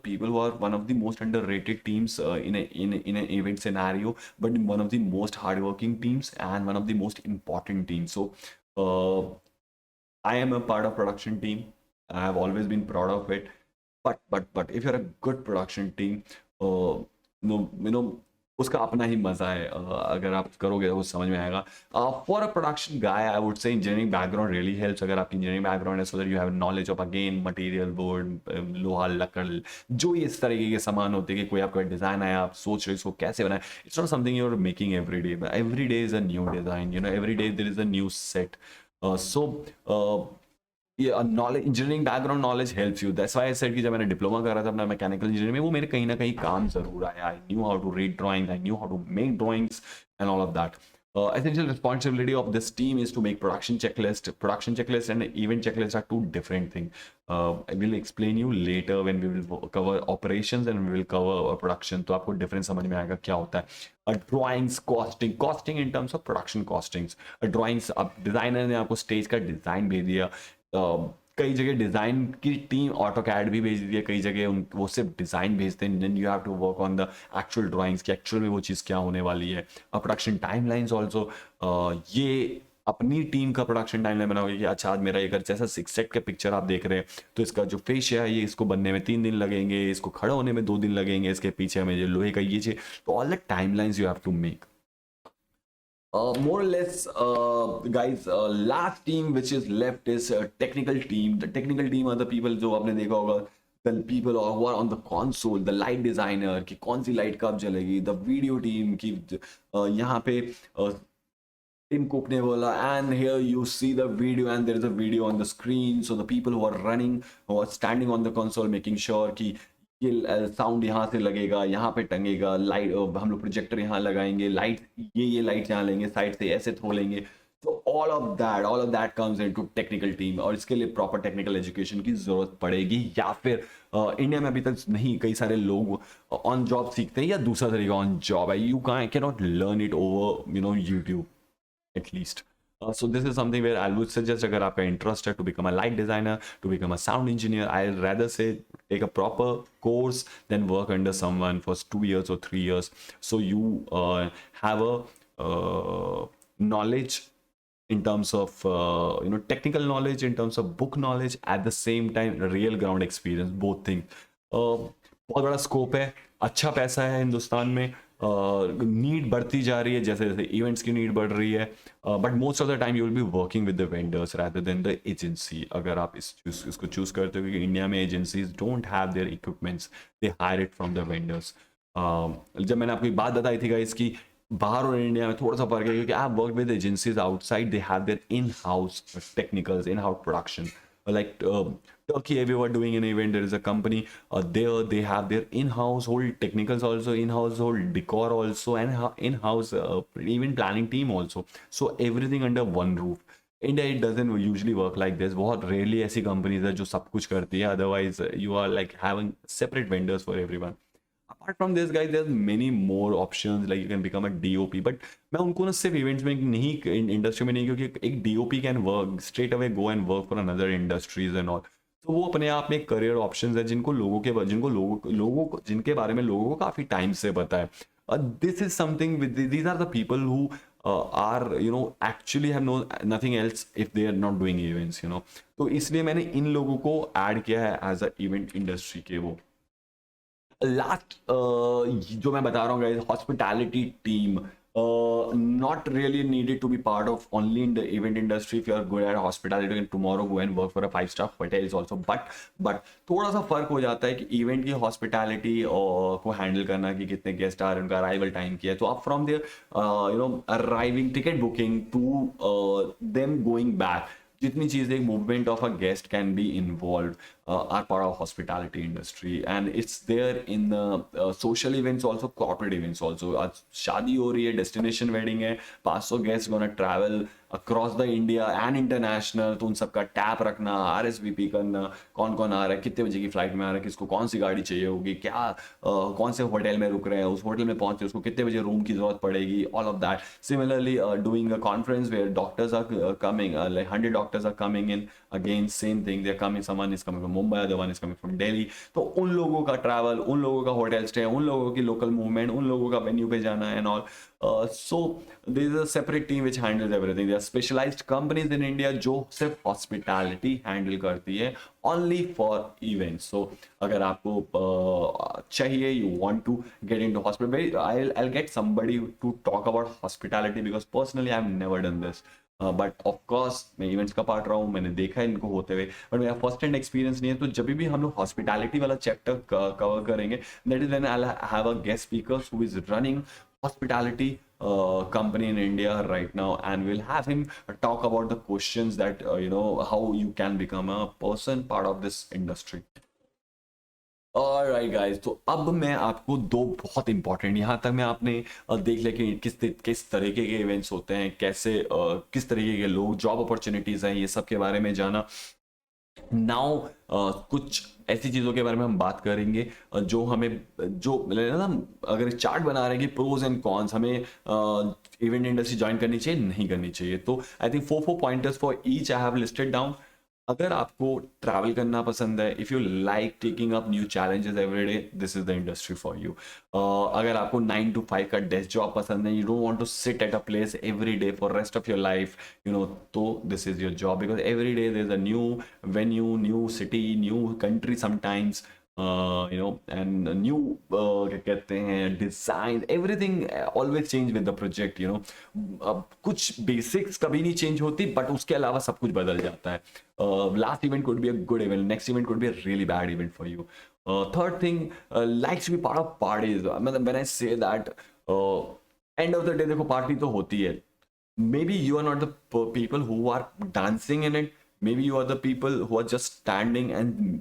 people who are one of the most underrated teams in an event scenario, but one of the most hardworking teams and one of the most important teams. So uh, I am a part of production team. I have always been proud of it. But if you're a good production team, no, उसका अपना ही मजा है. अगर आप करोगे तो वो समझ में आएगा. For a production guy, I would से इंजीनियरिंग बैकग्राउंड रियली हेल्प्स. अगर आपकी इंजीनियरिंग बैकग्राउंड है, so that you have knowledge of again material, board, लोहा, लकड़, जो ये इस तरीके के सामान होते हैं कि कोई आपका डिजाइन आया, आप सोच रहे हो इसको कैसे बनाए. It's not something you are making every day is a new design, every day there is a new set. So ये knowledge, engineering background knowledge helps you. That's why I said कि जब मैंने डिप्लोमा करा था अपना मैकेनिकल इंजीनियरिंग में, वो मेरे कहीं ना कहीं काम जरूर आया. I knew how to read drawings, I knew how to make drawings and all of that. Essential responsibility of this team is to make production checklist. Production checklist and event checklist are two different things. I will explain you later when we will cover operations and we will cover production. तो आपको difference समझ में आएगा क्या होता है. Drawings, costing in terms of production costings. Drawings, अब डिजाइनर ने आपको स्टेज का डिजाइन भेज दिया. कई जगह डिज़ाइन की टीम ऑटो कैड भी भेज दी है, कई जगह वो सिर्फ डिज़ाइन भेजते हैं. Then you have to work on the actual drawings कि एक्चुअल में वो चीज़ क्या होने वाली है. प्रोडक्शन टाइमलाइंस ऑल्सो, ये अपनी टीम का प्रोडक्शन टाइमलाइन बनाओगे कि अच्छा आज मेरा अगर जैसा 6 सेट का पिक्चर आप देख रहे हैं, तो इसका जो फेशिया है ये इसको बनने में 3 दिन लगेंगे, इसको खड़ा होने में 2 दिन लगेंगे, इसके पीछे हमें लोहे का ये चाहिए. तो all the timelines you have to make. More or less, guys, last team which is left is technical team. The technical team are the people जो आपने देखा होगा, the people who are on the console, the light designer कि कौन सी लाइट कब जलेगी, the video team की यहाँ पे Tim Cook ने बोला, and here you see the video and there is a video on the screen, so the people who are running, who are standing on the console making sure कि ये साउंड यहाँ से लगेगा, यहाँ पे टंगेगा, लाइट हम लोग प्रोजेक्टर यहाँ लगाएंगे, लाइट ये लाइट यहाँ लेंगे, साइड से ऐसे थ्रो लेंगे. तो all of that comes into technical team. और इसके लिए प्रॉपर टेक्निकल एजुकेशन की जरूरत पड़ेगी, या फिर इंडिया में अभी तक नहीं, कई सारे लोग ऑन जॉब सीखते हैं या दूसरा तरीका ऑन जॉब है. You can not learn it over YouTube at least. So this is something where I would suggest, अगर आपका interest है to become a light designer, to become a sound engineer, I'd rather say take a proper course than work under someone for 2 years or 3 years. So you have a knowledge in terms of technical knowledge, in terms of book knowledge, at the same time real ground experience, both things. बहुत बड़ा स्कोप है, अच्छा पैसा है हिंदुस्तान में, नीड बढ़ती जा रही है जैसे जैसे इवेंट्स की नीड बढ़ रही है. But most of the time you will be working with the vendors rather than the agency. अगर आप इसको चूज करते हो, क्योंकि इंडिया में agencies don't have their equipments, they hire it from the vendors. जब मैंने आपको एक बात बताई थी गाइस कि बाहर और इंडिया में थोड़ा सा फर्क है, क्योंकि आप work with agencies outside, they have their in house technicals, in house production. Like Turkey, if you are doing an event, there is a company there, they have their in-house whole technicals also, in-house whole decor also, and in-house even planning team also. So everything under one roof. India, it doesn't usually work like this. बहुत rarely ऐसी companies है जो सब कुछ करती है. Otherwise you are like having separate vendors for everyone. apart from this guys there's many more options like you can become a DOP, but मैं उनको ना सिर्फ इवेंट्स में नहीं इंडस्ट्री में नहीं, क्योंकि एक DOP can work straight away go and work for another industries and all. तो वो अपने आप में एक करियर ऑप्शंस है जिनके बारे में लोगों को काफी टाइम से पता है। This is something with these are the people who are actually have no nothing else if they are not doing events तो इसलिए मैंने इन लोगों को ऐड किया है एज अ इवेंट इंडस्ट्री के वो लास्ट जो मैं बता रहा हूँ hospitality team not really needed to be part of only in the event industry. If you are good at hospitality, you can tomorrow go and work for a 5-star hotels also, but थोड़ा सा फर्क हो जाता है कि इवेंट की हॉस्पिटैलिटी को हैंडल करना कि कितने गेस्ट आ रहे हैं, उनका अराइवल टाइम किया है, तो आप from there arriving ticket booking to them going back जितनी चीजें एक movement of a guest can be involve are part of hospitality industry and it's there in social events also, corporate events also. आज शादी हो रही है, डेस्टिनेशन वेडिंग है, 500 guest gonna travel across the India and international, तो उन सबका टैप रखना, RSVP करना, कौन कौन आ रहा है, कितने बजे की फ्लाइट में आ रहा है, किसको कौन सी गाड़ी चाहिए होगी, क्या कौन से होटल में रुक रहे हैं, उस होटल में पहुंचे उसको कितने बजे रूम की जरूरत पड़ेगी, all of that. Similarly doing a conference where doctors are coming, like 100 doctors are coming in, again same thing, they're coming, someone is coming from Mumbai, other one is coming from Delhi, तो उन लोगों का ट्रैवल, उन लोगों का होटल स्टे, उन लोगों की लोकल मूवमेंट, उन लोगों का वेन्यू पे जाना and all. So there is a separate team which handles everything. There are specialized companies in India जो सिर्फ hospitality handle करती है only for events. So अगर आपको चाहिए, you want to get into hospitality, I'll get somebody to talk about hospitality because personally I've never done this. But of course मैं इवेंट्स का पार्ट रहा हूँ, मैंने देखा है इनको होते हुए, बट मेरा फर्स्ट हैंड एक्सपीरियंस नहीं है। तो जब भी हम लोग हॉस्पिटैलिटी वाला चैप्टर कवर करेंगे, that is when I have a guest speaker who is running hospitality company in India right now, and we'll have him talk about the questions that how you can become a person part of this industry. Alright guys, तो अब मैं आपको दो बहुत इंपॉर्टेंट, यहाँ तक मैं आपने देख लिया कि किस तरीके के इवेंट्स होते हैं, कैसे किस तरीके के लोग, जॉब अपॉर्चुनिटीज हैं, ये सब के बारे में जाना। नाउ कुछ ऐसी चीज़ों के बारे में हम बात करेंगे जो हमें जो ना अगर चार्ट बना रहे हैं कि प्रोज एंड कॉन्स, हमें इवेंट इंडस्ट्री ज्वाइन करनी चाहिए नहीं करनी चाहिए। तो I think 4 pointers for each I have listed down. अगर आपको ट्रैवल करना पसंद है, if you like taking up new challenges every day, this is the industry for you. अगर आपको 9 to 5 का डेस्क जॉब पसंद है, you don't want to sit at a place every day for rest of your life, तो this is your job, because every day there is a new venue, new city, new country sometimes, and new क्या कहते हैं design, everything always change with the project. अब कुछ बेसिक्स कभी नहीं चेंज होती, बट उसके अलावा सब कुछ बदल जाता है। Last event could be a good event, next event could be a really bad event for you. Third thing, likes to be part of parties. मतलब when I say that, end of the day देखो पार्टी तो होती है, maybe you are not the people who are dancing in it, maybe you are the people who are just standing and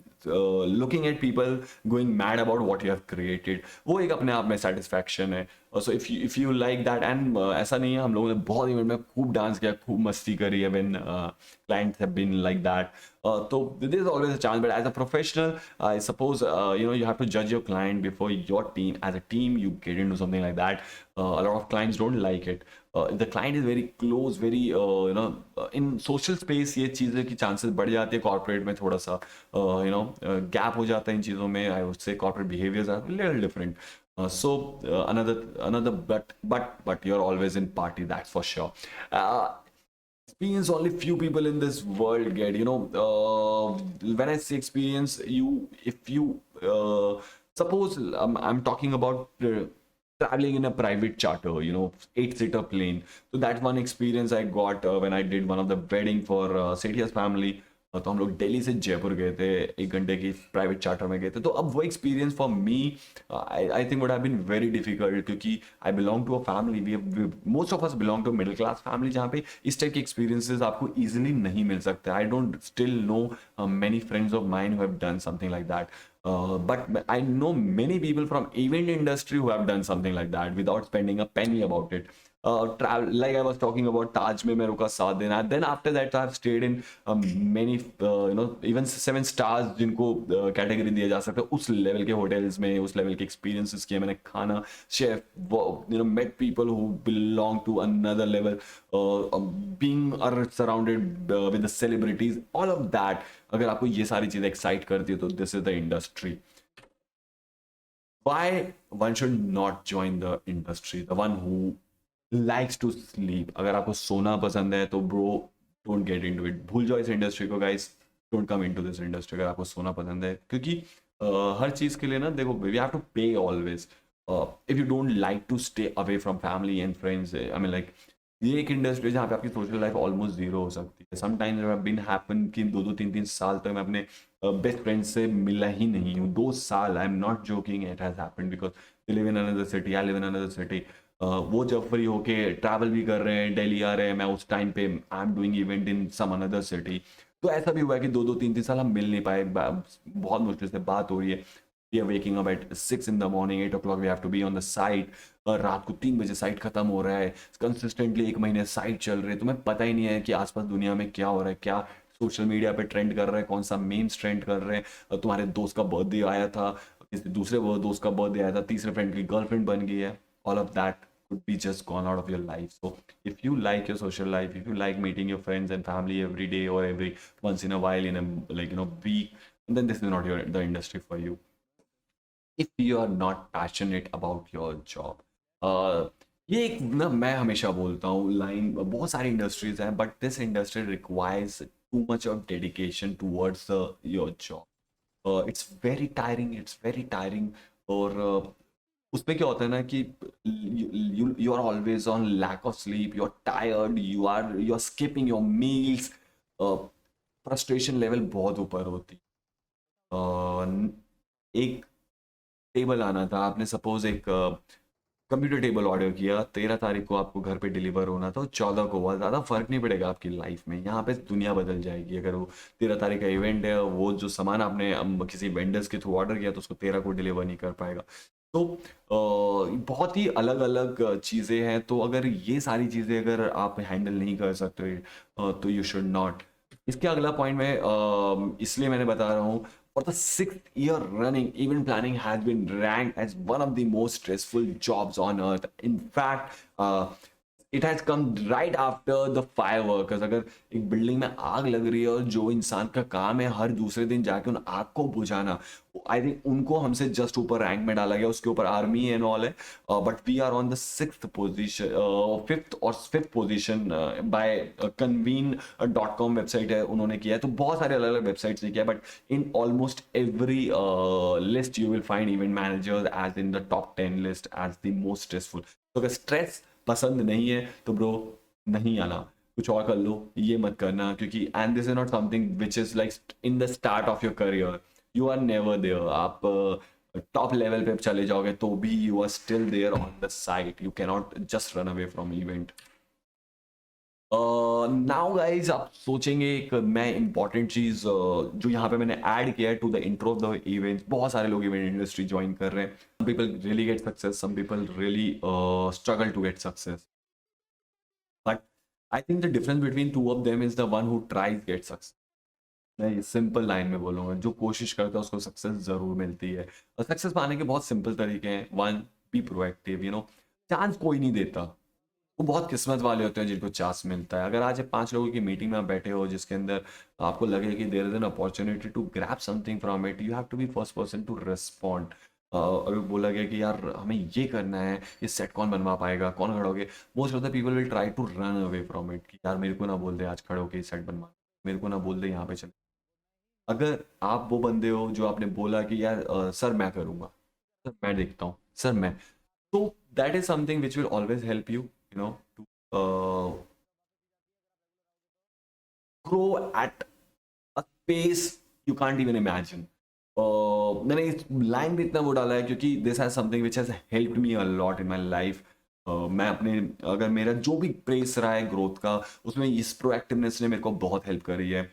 looking at people going mad about what you have created, वो एक अपने आप में satisfaction है। so if you like that, and ऐसा नहीं है, हम लोगों ने बहुत इवेंट में खूब डांस किया, खूब मस्ती करी है, when clients have been like that, so there is always a chance, but as a professional I suppose you have to judge your client before your team, as a team you get into something like that। a lot of clients don't like it, the client is very close, very in social space ये चीज़ें की chances बढ़ जाती है, corporate में थोड़ा सा gap हो जाता है इन चीज़ों में। I would say corporate behaviors are a little different। So another but you're always in party, that's for sure। Experience only few people in this world get, when I say experience, if you suppose I'm talking about traveling in a private charter, 8-seater plane, so that's one experience I got when I did one of the wedding for Setia's family। तो हम लोग दिल्ली से जयपुर गए थे, 1 घंटे की प्राइवेट चार्टर में गए थे। तो अब वो experience for me I think would have been very difficult, क्योंकि I belong to a family, most of us belong to middle class family, जहाँ पे इस टाइप के एक्सपीरियंसेस आपको इजीली नहीं मिल सकते। I don't still know many friends of mine who have done something like that, but I know many people from event industry who have done something like that without spending a penny about it। travel, like I was talking about, Taj में मैं रुका 7 दिन. And then after that I've stayed in many even 7 stars जिनको कैटेगरी दिया जा सकता है, उस लेवल के होटल्स में, उस लेवल के एक्सपीरियंसेस किए मैंने. खाना, chef, met people who belong to another level, being surrounded with the celebrities, all of that. अगर आपको ये सारी चीजें एक्साइट करती है तो this is the industry. Why one should not join the industry? The one who likes to sleep. अगर आपको सोना पसंद है तो bro, don't get into it. भूल जाओ इस इंडस्ट्री को guys. Don't come into this industry अगर आपको सोना पसंद है, क्योंकि हर चीज के लिए ना देखो, we have to pay always. If you don't like to stay away from family and friends, I mean like, ये एक इंडस्ट्री है जहाँ पे आपकी सोशल लाइफ ऑलमोस्ट जीरो हो सकती है. समटाइम्स हैव बीन हैपन कि 2-3 साल तक मैं अपने बेस्ट फ्रेंड से मिला ही नहीं हूँ. 2 साल, I am not joking, it has happened because they live in another city, I live in another city. वो जब फ्री होके ट्रैवल भी कर रहे हैं, दिल्ली आ रहे हैं, मैं उस टाइम पे I am doing event in some another city. तो ऐसा भी हुआ है कि 2-3 साल हम मिल नहीं पाए, बहुत मुश्किल से बात हो रही है. We are waking up at 6 in the morning, 8 o'clock we have to be on the site. रात को 3 बजे साइट खत्म हो रहा है, कंसिस्टेंटली 1 महीने साइट चल रही है. तुम्हें पता ही नहीं है कि आसपास दुनिया में क्या हो रहा है, क्या सोशल मीडिया पे ट्रेंड कर रहा है, कौन सा मीम्स ट्रेंड कर रहे हैं. तुम्हारे दोस्त का बर्थडे आया था, किसी दूसरे दोस्त का बर्थडे आया था, तीसरे फ्रेंड की गर्लफ्रेंड बन गई है. All of that could be just gone out of your life. So if you like your social life, if you like meeting your friends and family every day or every once in a while in a week, then this is not the industry for you. If you are not passionate about your job, ये एक ना, मैं हमेशा बोलता हूँ लाइन, बहुत सारी इंडस्ट्रीज हैं but this industry requires too much of dedication towards your job. It's very tiring, it's very tiring. और उसमें क्या होता है ना कि you are always on lack of sleep, you are tired, you are skipping your meals. Frustration level बहुत ऊपर होती है. एक टेबल आना था, आपने सपोज एक कंप्यूटर टेबल ऑर्डर किया, 13 तारीख को आपको घर पे डिलीवर होना था, 14 को हुआ. ज़्यादा फर्क नहीं पड़ेगा आपकी लाइफ में, यहाँ पे दुनिया बदल जाएगी. अगर वो 13 तारीख का इवेंट है, वो जो सामान आपने किसी वेंडर्स के थ्रू ऑर्डर किया तो उसको 13 को डिलीवर नहीं कर पाएगा. तो बहुत ही अलग अलग चीज़ें हैं. तो अगर ये सारी चीज़ें अगर आप हैंडल नहीं कर सकते तो यू शुड नॉट. इसके अगला पॉइंट में इसलिए मैंने बता रहा हूँ, for the 6th year running, event planning has been ranked as one of the most stressful jobs on earth. In fact, it has come right after the fireworkers. अगर एक बिल्डिंग में आग लग रही है और जो इंसान का काम है हर दूसरे दिन जाके उन आग को बुझाना, आई थिंक उनको हमसे जस्ट ऊपर रैंक में डाला गया. उसके ऊपर आर्मी एंड ऑल है, but we are on the 6th position, 5th position by convene.com website है, उन्होंने किया है. तो बहुत सारे अलग अलग वेबसाइट्स ने किया, but in almost every list you will find event managers as in the top 10 list as the most stressful. तो अगर स्ट्रेस पसंद नहीं है तो ब्रो नहीं आना, कुछ और कर लो, ये मत करना. क्योंकि and this is not something which is like in the start of your career, you are never there. आप टॉप लेवल पे चले जाओगे तो भी you are still there on the site, you can not just run away from event. Now guys, आप सोचेंगे एक मैं इंपॉर्टेंट चीज जो यहाँ पे मैंने ऐड किया है to the intro of the event. बहुत सारे लोग इवेंट इंडस्ट्री ज्वाइन कर रहे हैं. Some people really get success, some people really struggle to get success. But I think the difference between two of them is the one who tries get success. मैं ये सिंपल लाइन में बोलूंगा, जो कोशिश करता है उसको सक्सेस जरूर मिलती है. और सक्सेस पाने के बहुत सिंपल तरीके हैं. One, be proactive. चांस कोई नहीं देता, वो बहुत किस्मत वाले होते हैं जिनको चांस मिलता है. अगर आज 5 लोगों की मीटिंग में आप बैठे हो जिसके अंदर आपको लगे कि there is an opportunity to grab something from it, you have to be first person to respond. अगर बोला गया कि यार हमें ये करना है, ये सेट कौन बनवा पाएगा, कौन खड़ोगे, most of the people will try to run away from it. कि यार मेरे को ना बोल दे आज खड़े होके सेट बनवा, मेरे को ना बोल दे यहाँ पे चले. अगर आप वो बंदे हो जो आपने बोला कि यार सर मैं करूँगा, सर मैं देखता हूँ, सर मैं, तो that is something which will always help you to grow at a pace you can't even imagine. मैंने इस लाइन में इतना वो डाला है क्योंकि this has something which has helped me a lot in my life. मैं अपने, अगर मेरा जो भी प्रेस रहा है ग्रोथ का, उसमें इस प्रोएक्टिवनेस ने मेरे को बहुत हेल्प करी है.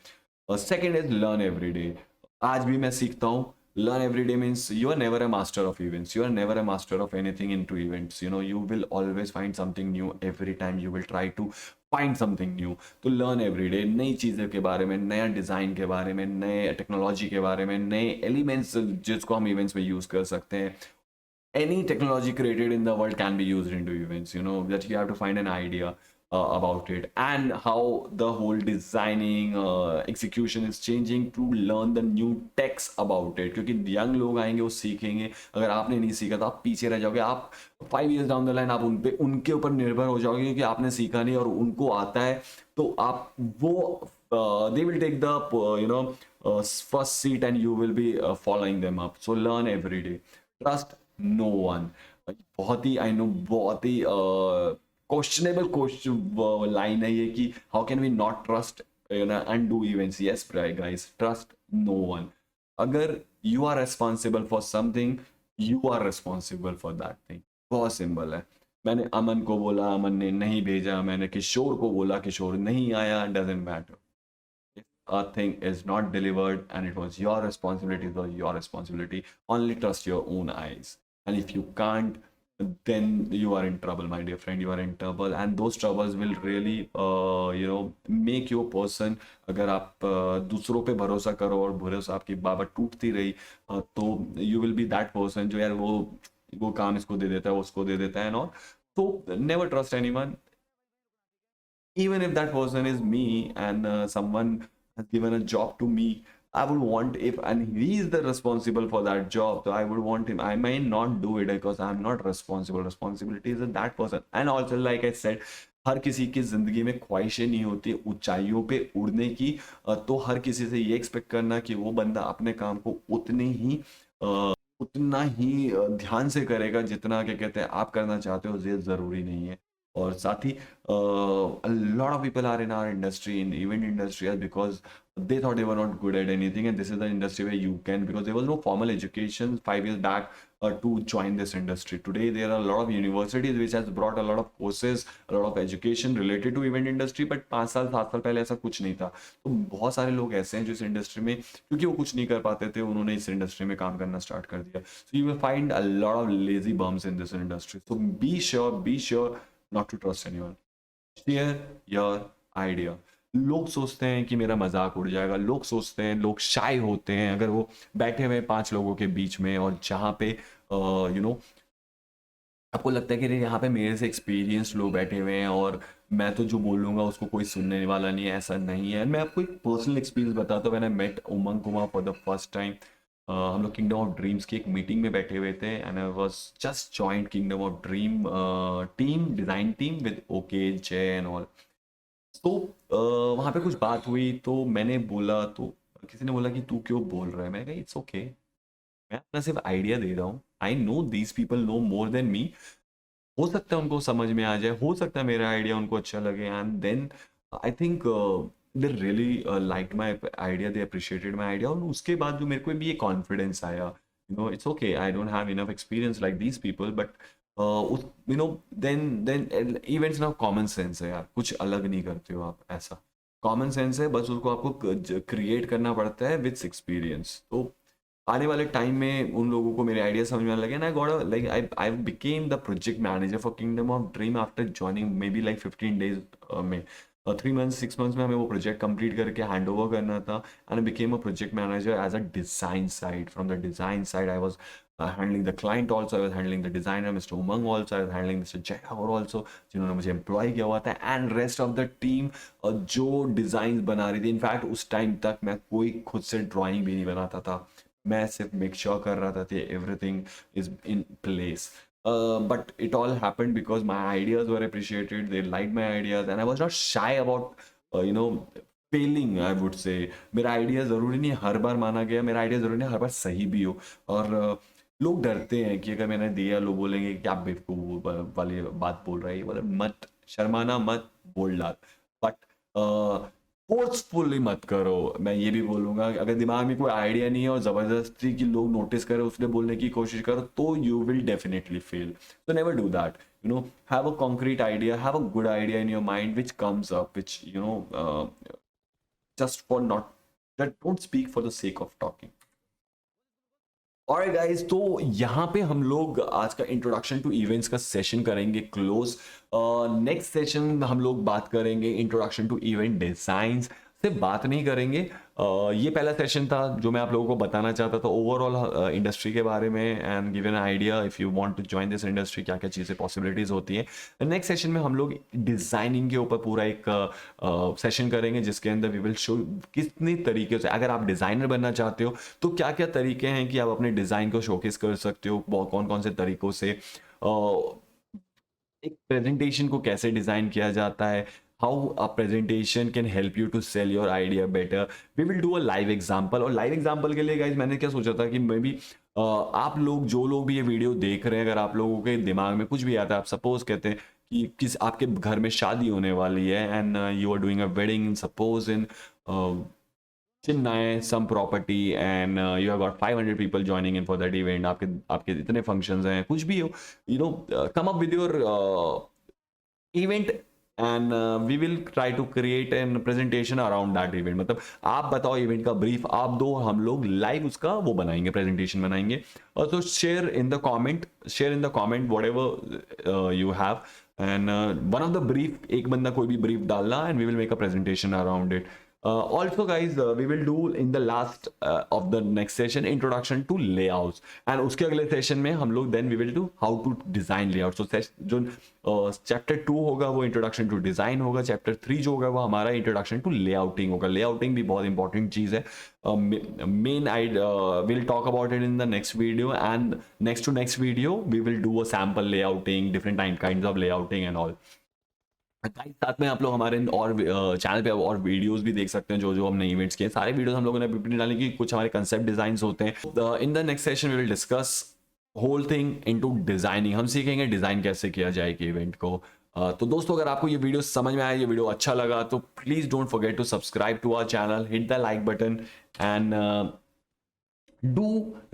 Second is learn every day. आज भी मैं सीखता हूँ, learn every day means you are never a master of events, you are never a master of anything into events. You will always find something new every time, you will try to find something new. तो learn every day, नई चीज़ों के बारे में, नया डिज़ाइन के बारे में, नए टेक्नोलॉजी के बारे में, नए एलिमेंट्स जिसको हम इवेंट्स में यूज़ कर सकते हैं. Any technology created in the world can be used into events, that you have to find an idea about it, and how the whole designing execution is changing to learn the new techs about it. क्योंकि यंग लोग आएंगे वो सीखेंगे, अगर आपने नहीं सीखा तो आप पीछे रह जाओगे. आप 5 years डाउन द लाइन आप उनके ऊपर निर्भर हो जाओगे, क्योंकि आपने सीखा नहीं और उनको आता है. तो आप वो they will take the first seat and you will be following them up. So learn every day, trust no one. बहुत ही आई नो, बहुत ही क्वेश्चनेबल क्वेश्चन लाइन है ये कि how can we not trust and do events. Yes guys, trust no one. अगर you are responsible for something, you are responsible for that thing. बहुत सिंपल है. मैंने अमन को बोला, अमन ने नहीं भेजा. मैंने किशोर को बोला, किशोर नहीं आया. Doesn't matter. A thing is not delivered and it was your responsibility, it was your responsibility. Only trust your own eyes. And if you can't, then you are in trouble, my dear friend. You are in trouble, and those troubles will really make you a person. अगर आप दूसरों पे भरोसा करो और भरोसा आपकी बाबा टूटती रही, तो you will be that person जो यार वो काम इसको दे देता है, उसको दे देता है and all. So never trust anyone, even if that person is me and someone has given a job to me. I would want, if and he is the responsible for that job, so I would want him. I may not do it because I'm not responsible. Responsibility is in that person. And also, like I said, हर किसी की जिंदगी में ख्वाहिशें नहीं होती ऊंचाइयों पे उड़ने की. तो हर किसी से ये एक्सपेक्ट करना कि वो बंदा अपने काम को उतना ही ध्यान से करेगा जितना क्या कहते हैं आप करना चाहते हो, ये ज़रूरी नहीं है. और साथ ही a lot of people are in our industry, in event industry, because they thought they were not good at anything, and this is the industry where you can, because there was no formal education 5 years back to join this industry. Today there are a lot of universities which has brought a lot of courses, a lot of education related to event industry, but 5 साल 7 साल पहले ऐसा कुछ नहीं था. तो बहुत सारे लोग ऐसे हैं जो इस इंडस्ट्री में, क्योंकि वो कुछ नहीं कर पाते थे, उन्होंने इस इंडस्ट्री में काम करना स्टार्ट कर दिया. So you will find a lot of lazy bums in this industry. So be sure not to trust anyone. Share your idea. लोग सोचते हैं कि मेरा मजाक उड़ जाएगा, लोग सोचते हैं, लोग शाय होते हैं अगर वो बैठे हुए 5 लोगों के बीच में, और जहाँ पे आपको लगता है कि यहाँ पे मेरे से एक्सपीरियंस लोग बैठे हुए हैं और मैं तो जो बोलूँगा उसको कोई सुनने वाला नहीं है. ऐसा नहीं है. मैं आपको एक पर्सनल एक्सपीरियंस बताता हूँ. मैंने met Umang Kumar for the first time. हम लोग किंगडम ऑफ ड्रीम्स की एक मीटिंग में बैठे हुए थे, and I was just joint kingdom of dream team, design team with okay जय एंड ऑल. तो वहाँ पे कुछ बात हुई, तो मैंने बोला, तो किसी ने बोला कि तू क्यों बोल रहा है. मैं कहा इट्स ओके, मैं अपना सिर्फ आइडिया दे रहा हूँ. I know these people know more than me. हो सकता है उनको समझ में आ जाए, हो सकता है मेरा आइडिया उनको अच्छा लगे, and then I think they really like my idea, they appreciated my idea. और उसके बाद जो मेरे को भी ये कॉन्फिडेंस आया, it's okay, I don't have enough experience like these people, but then events ना कॉमन सेंस है यार, कुछ अलग नहीं करते हो आप. ऐसा कॉमन सेंस है, बस उसको आपको क्रिएट करना पड़ता है विथ एक्सपीरियंस. तो आने वाले टाइम में उन लोगों को मेरे आइडिया समझ में आने लगे, ना got like I became the project manager for kingdom of dream after joining may be like 15 days में. 3 months 6 months में हमें वो प्रोजेक्ट कंप्लीट करके हैंड ओवर करना था, and I became a project manager as a design side. From the design side I was handling the client also, I was handling the designer Mr. Umang also, I was handling Mr. Jayawar also, जिन्होंने मुझे एम्प्लॉय किया हुआ था, and rest of the team जो डिज़ाइंस बना रही थी. इनफैक्ट उस टाइम तक मैं कोई खुद से ड्राइंग भी नहीं बनाता था, मैं सिर्फ मेक श्योर कर रहा था कि everything is in place. But it all happened because my ideas were appreciated, they liked my ideas, and I was not shy about failing. I would say मेरा आइडिया ज़रूरी नहीं हर बार माना गया, मेरा आइडिया ज़रूरी नहीं हर बार सही भी हो. और लोग डरते हैं कि अगर मैंने दिया, लोग बोलेंगे कि आप बेवकूफ़ वाली बात बोल रहे हैं. मतलब मत शर्माना, मत बोल डाल, बट फोर्सफुली मत करो. मैं ये भी बोलूँगा, अगर दिमाग में कोई आइडिया नहीं है और ज़बरदस्ती की लोग नोटिस करें उसने बोलने की कोशिश करो, तो you will definitely fail. So never do that. Have a concrete idea, have a good idea in your mind which comes up, which just for not, that don't speak for the sake of talking. Alright guys, तो यहाँ पे हम लोग आज का इंट्रोडक्शन टू इवेंट्स का सेशन करेंगे क्लोज। नेक्स्ट सेशन हम लोग बात करेंगे इंट्रोडक्शन टू इवेंट डिजाइंस, से बात नहीं करेंगे। ये पहला सेशन था जो मैं आप लोगों को बताना चाहता था ओवरऑल इंडस्ट्री के बारे में and give an idea if you want to join this industry, क्या क्या चीज़ें पॉसिबिलिटीज होती हैं। नेक्स्ट सेशन में हम लोग डिजाइनिंग के ऊपर पूरा एक सेशन करेंगे जिसके अंदर वी विल शो कितने तरीके से, अगर आप डिजाइनर बनना चाहते हो तो क्या क्या तरीके हैं कि आप अपने डिजाइन को शोकेस कर सकते हो, कौन कौन से तरीकों से एक प्रेजेंटेशन को कैसे डिजाइन किया जाता है, how a presentation can help you to sell your idea better. We will do a live example, और लाइव एग्जांपल के लिए गाइज मैंने क्या सोचा था कि मे बी आप लोग जो लोग भी ये वीडियो देख रहे हैं, अगर आप लोगों के दिमाग में कुछ भी आता है, आप सपोज कहते हैं कि किस आपके घर में शादी होने वाली है and you are doing a wedding suppose in Chennai, some property, and you have got 500 people joining in for that event. आपके आपके इतने functions हैं, कुछ भी हो, you know, come up with your event and we will try to create an presentation around that event. मतलब आप बताओ इवेंट का ब्रीफ आप दो, हम लोग लाइव उसका वो बनाएंगे, प्रेजेंटेशन बनाएंगे। और तो share in the comment whatever you have and one of the brief, एक बंदा कोई भी ब्रीफ डालना and we will make a presentation around it. Also guys, we will do in the last of the next session introduction to layouts, and उसके अगले सेशन में हम लोग then we will do how to design layouts. So जो चैप्टर 2 होगा वो इंट्रोडक्शन टू डिजाइन होगा, चैप्टर 3 जो होगा वो हमारा इंट्रोडक्शन टू लेआउटिंग होगा। लेआउटिंग भी बहुत इंपॉर्टेंट चीज है। Main I will talk about it in the next video, and next to next video we will do a sample layouting, different kinds of layouting and all. साथ में आप लोग हमारे और चैनल पे और वीडियोस भी देख सकते हैं जो जो हमने इवेंट्स किए। सारे वीडियोस हम लोगों ने पीपीटी डाले कि कुछ हमारे कंसेप्ट डिजाइंस होते हैं। In the next session we will discuss whole thing into designing, हम सीखेंगे डिजाइन कैसे किया जाए कि इवेंट को। तो दोस्तों अगर आपको ये वीडियो समझ में आया, ये वीडियो अच्छा लगा, तो please don't forget to subscribe to our channel, hit the like button and do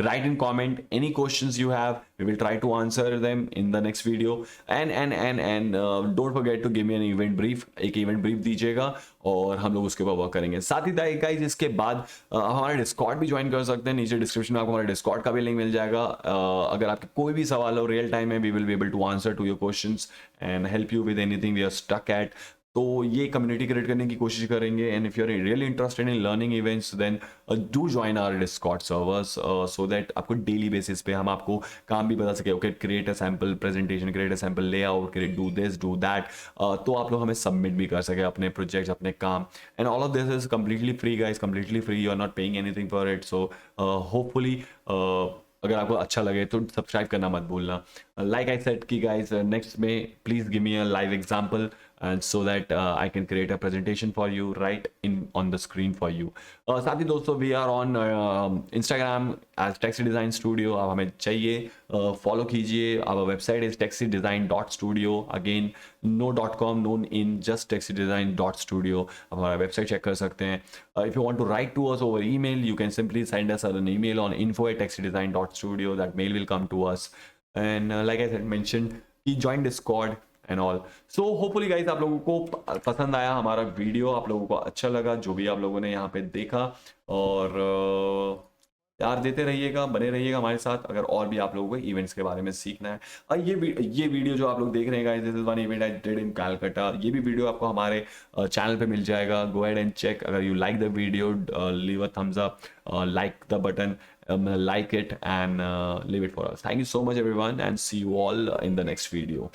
write in comment any questions you have. We will try to answer them in the next video, and don't forget to give me an event brief, एक event brief दीजिएगा और हम लोग उसके ऊपर वर्क करेंगे। साथ ही गाइस इसके बाद हमारा डिस्कॉर्ड भी ज्वाइन कर सकते हैं, नीचे डिस्क्रिप्शन में आपको हमारे डिस्कॉर्ड का भी लिंक मिल जाएगा। अगर आपके कोई भी सवाल हो रियल टाइम में, we will be able to answer to your questions and help you with anything we are stuck at. तो ये कम्युनिटी क्रिएट करने की कोशिश करेंगे, and if you are really interested in learning events then do join our discord servers so that आपको डेली बेसिस पे हम आपको काम भी बता सके। Okay, create a sample presentation, create a sample layout, create do this do that, तो आप लोग हमें सबमिट भी कर सके अपने प्रोजेक्ट्स, अपने काम। And all of this is completely free guys, completely free, you are not paying anything for it. So hopefully अगर आपको अच्छा लगे तो सब्सक्राइब करना मत भूलना। लाइक आई सेड कि गाइस नेक्स्ट में please give me a live example and so that I can create a presentation for you right in on the screen for you. साथ ही दोस्तों we are on Instagram as Taxi Design Studio, आप हमें चाहिए फॉलो कीजिए। our website is taxidesign.studio, again no .com, no in, just taxidesign.studio, आप हमारा वेबसाइट चेक कर सकते हैं। if you want to write to us over email you can simply send us an email on info@taxidesign.studio, that mail will come to us, and like I said mentioned कि join Discord and all. So hopefully guys आप लोगों को पसंद आया हमारा वीडियो, आप लोगों को अच्छा लगा जो भी आप लोगों ने यहाँ पे देखा, और प्यार देते रहिएगा, बने रहिएगा हमारे साथ। अगर और भी आप लोगों को इवेंट्स के बारे में सीखना है, और ये वीडियो जो आप लोग देख रहे हैं guys, this is one event I did in Calcutta, ये भी वीडियो आपको हमारे चैनल पे मिल जाएगा। Go ahead and check. अगर you like the video leave a thumbs up, like the button, like it, and leave it for us. Thank you so much everyone, and see you all in the next video.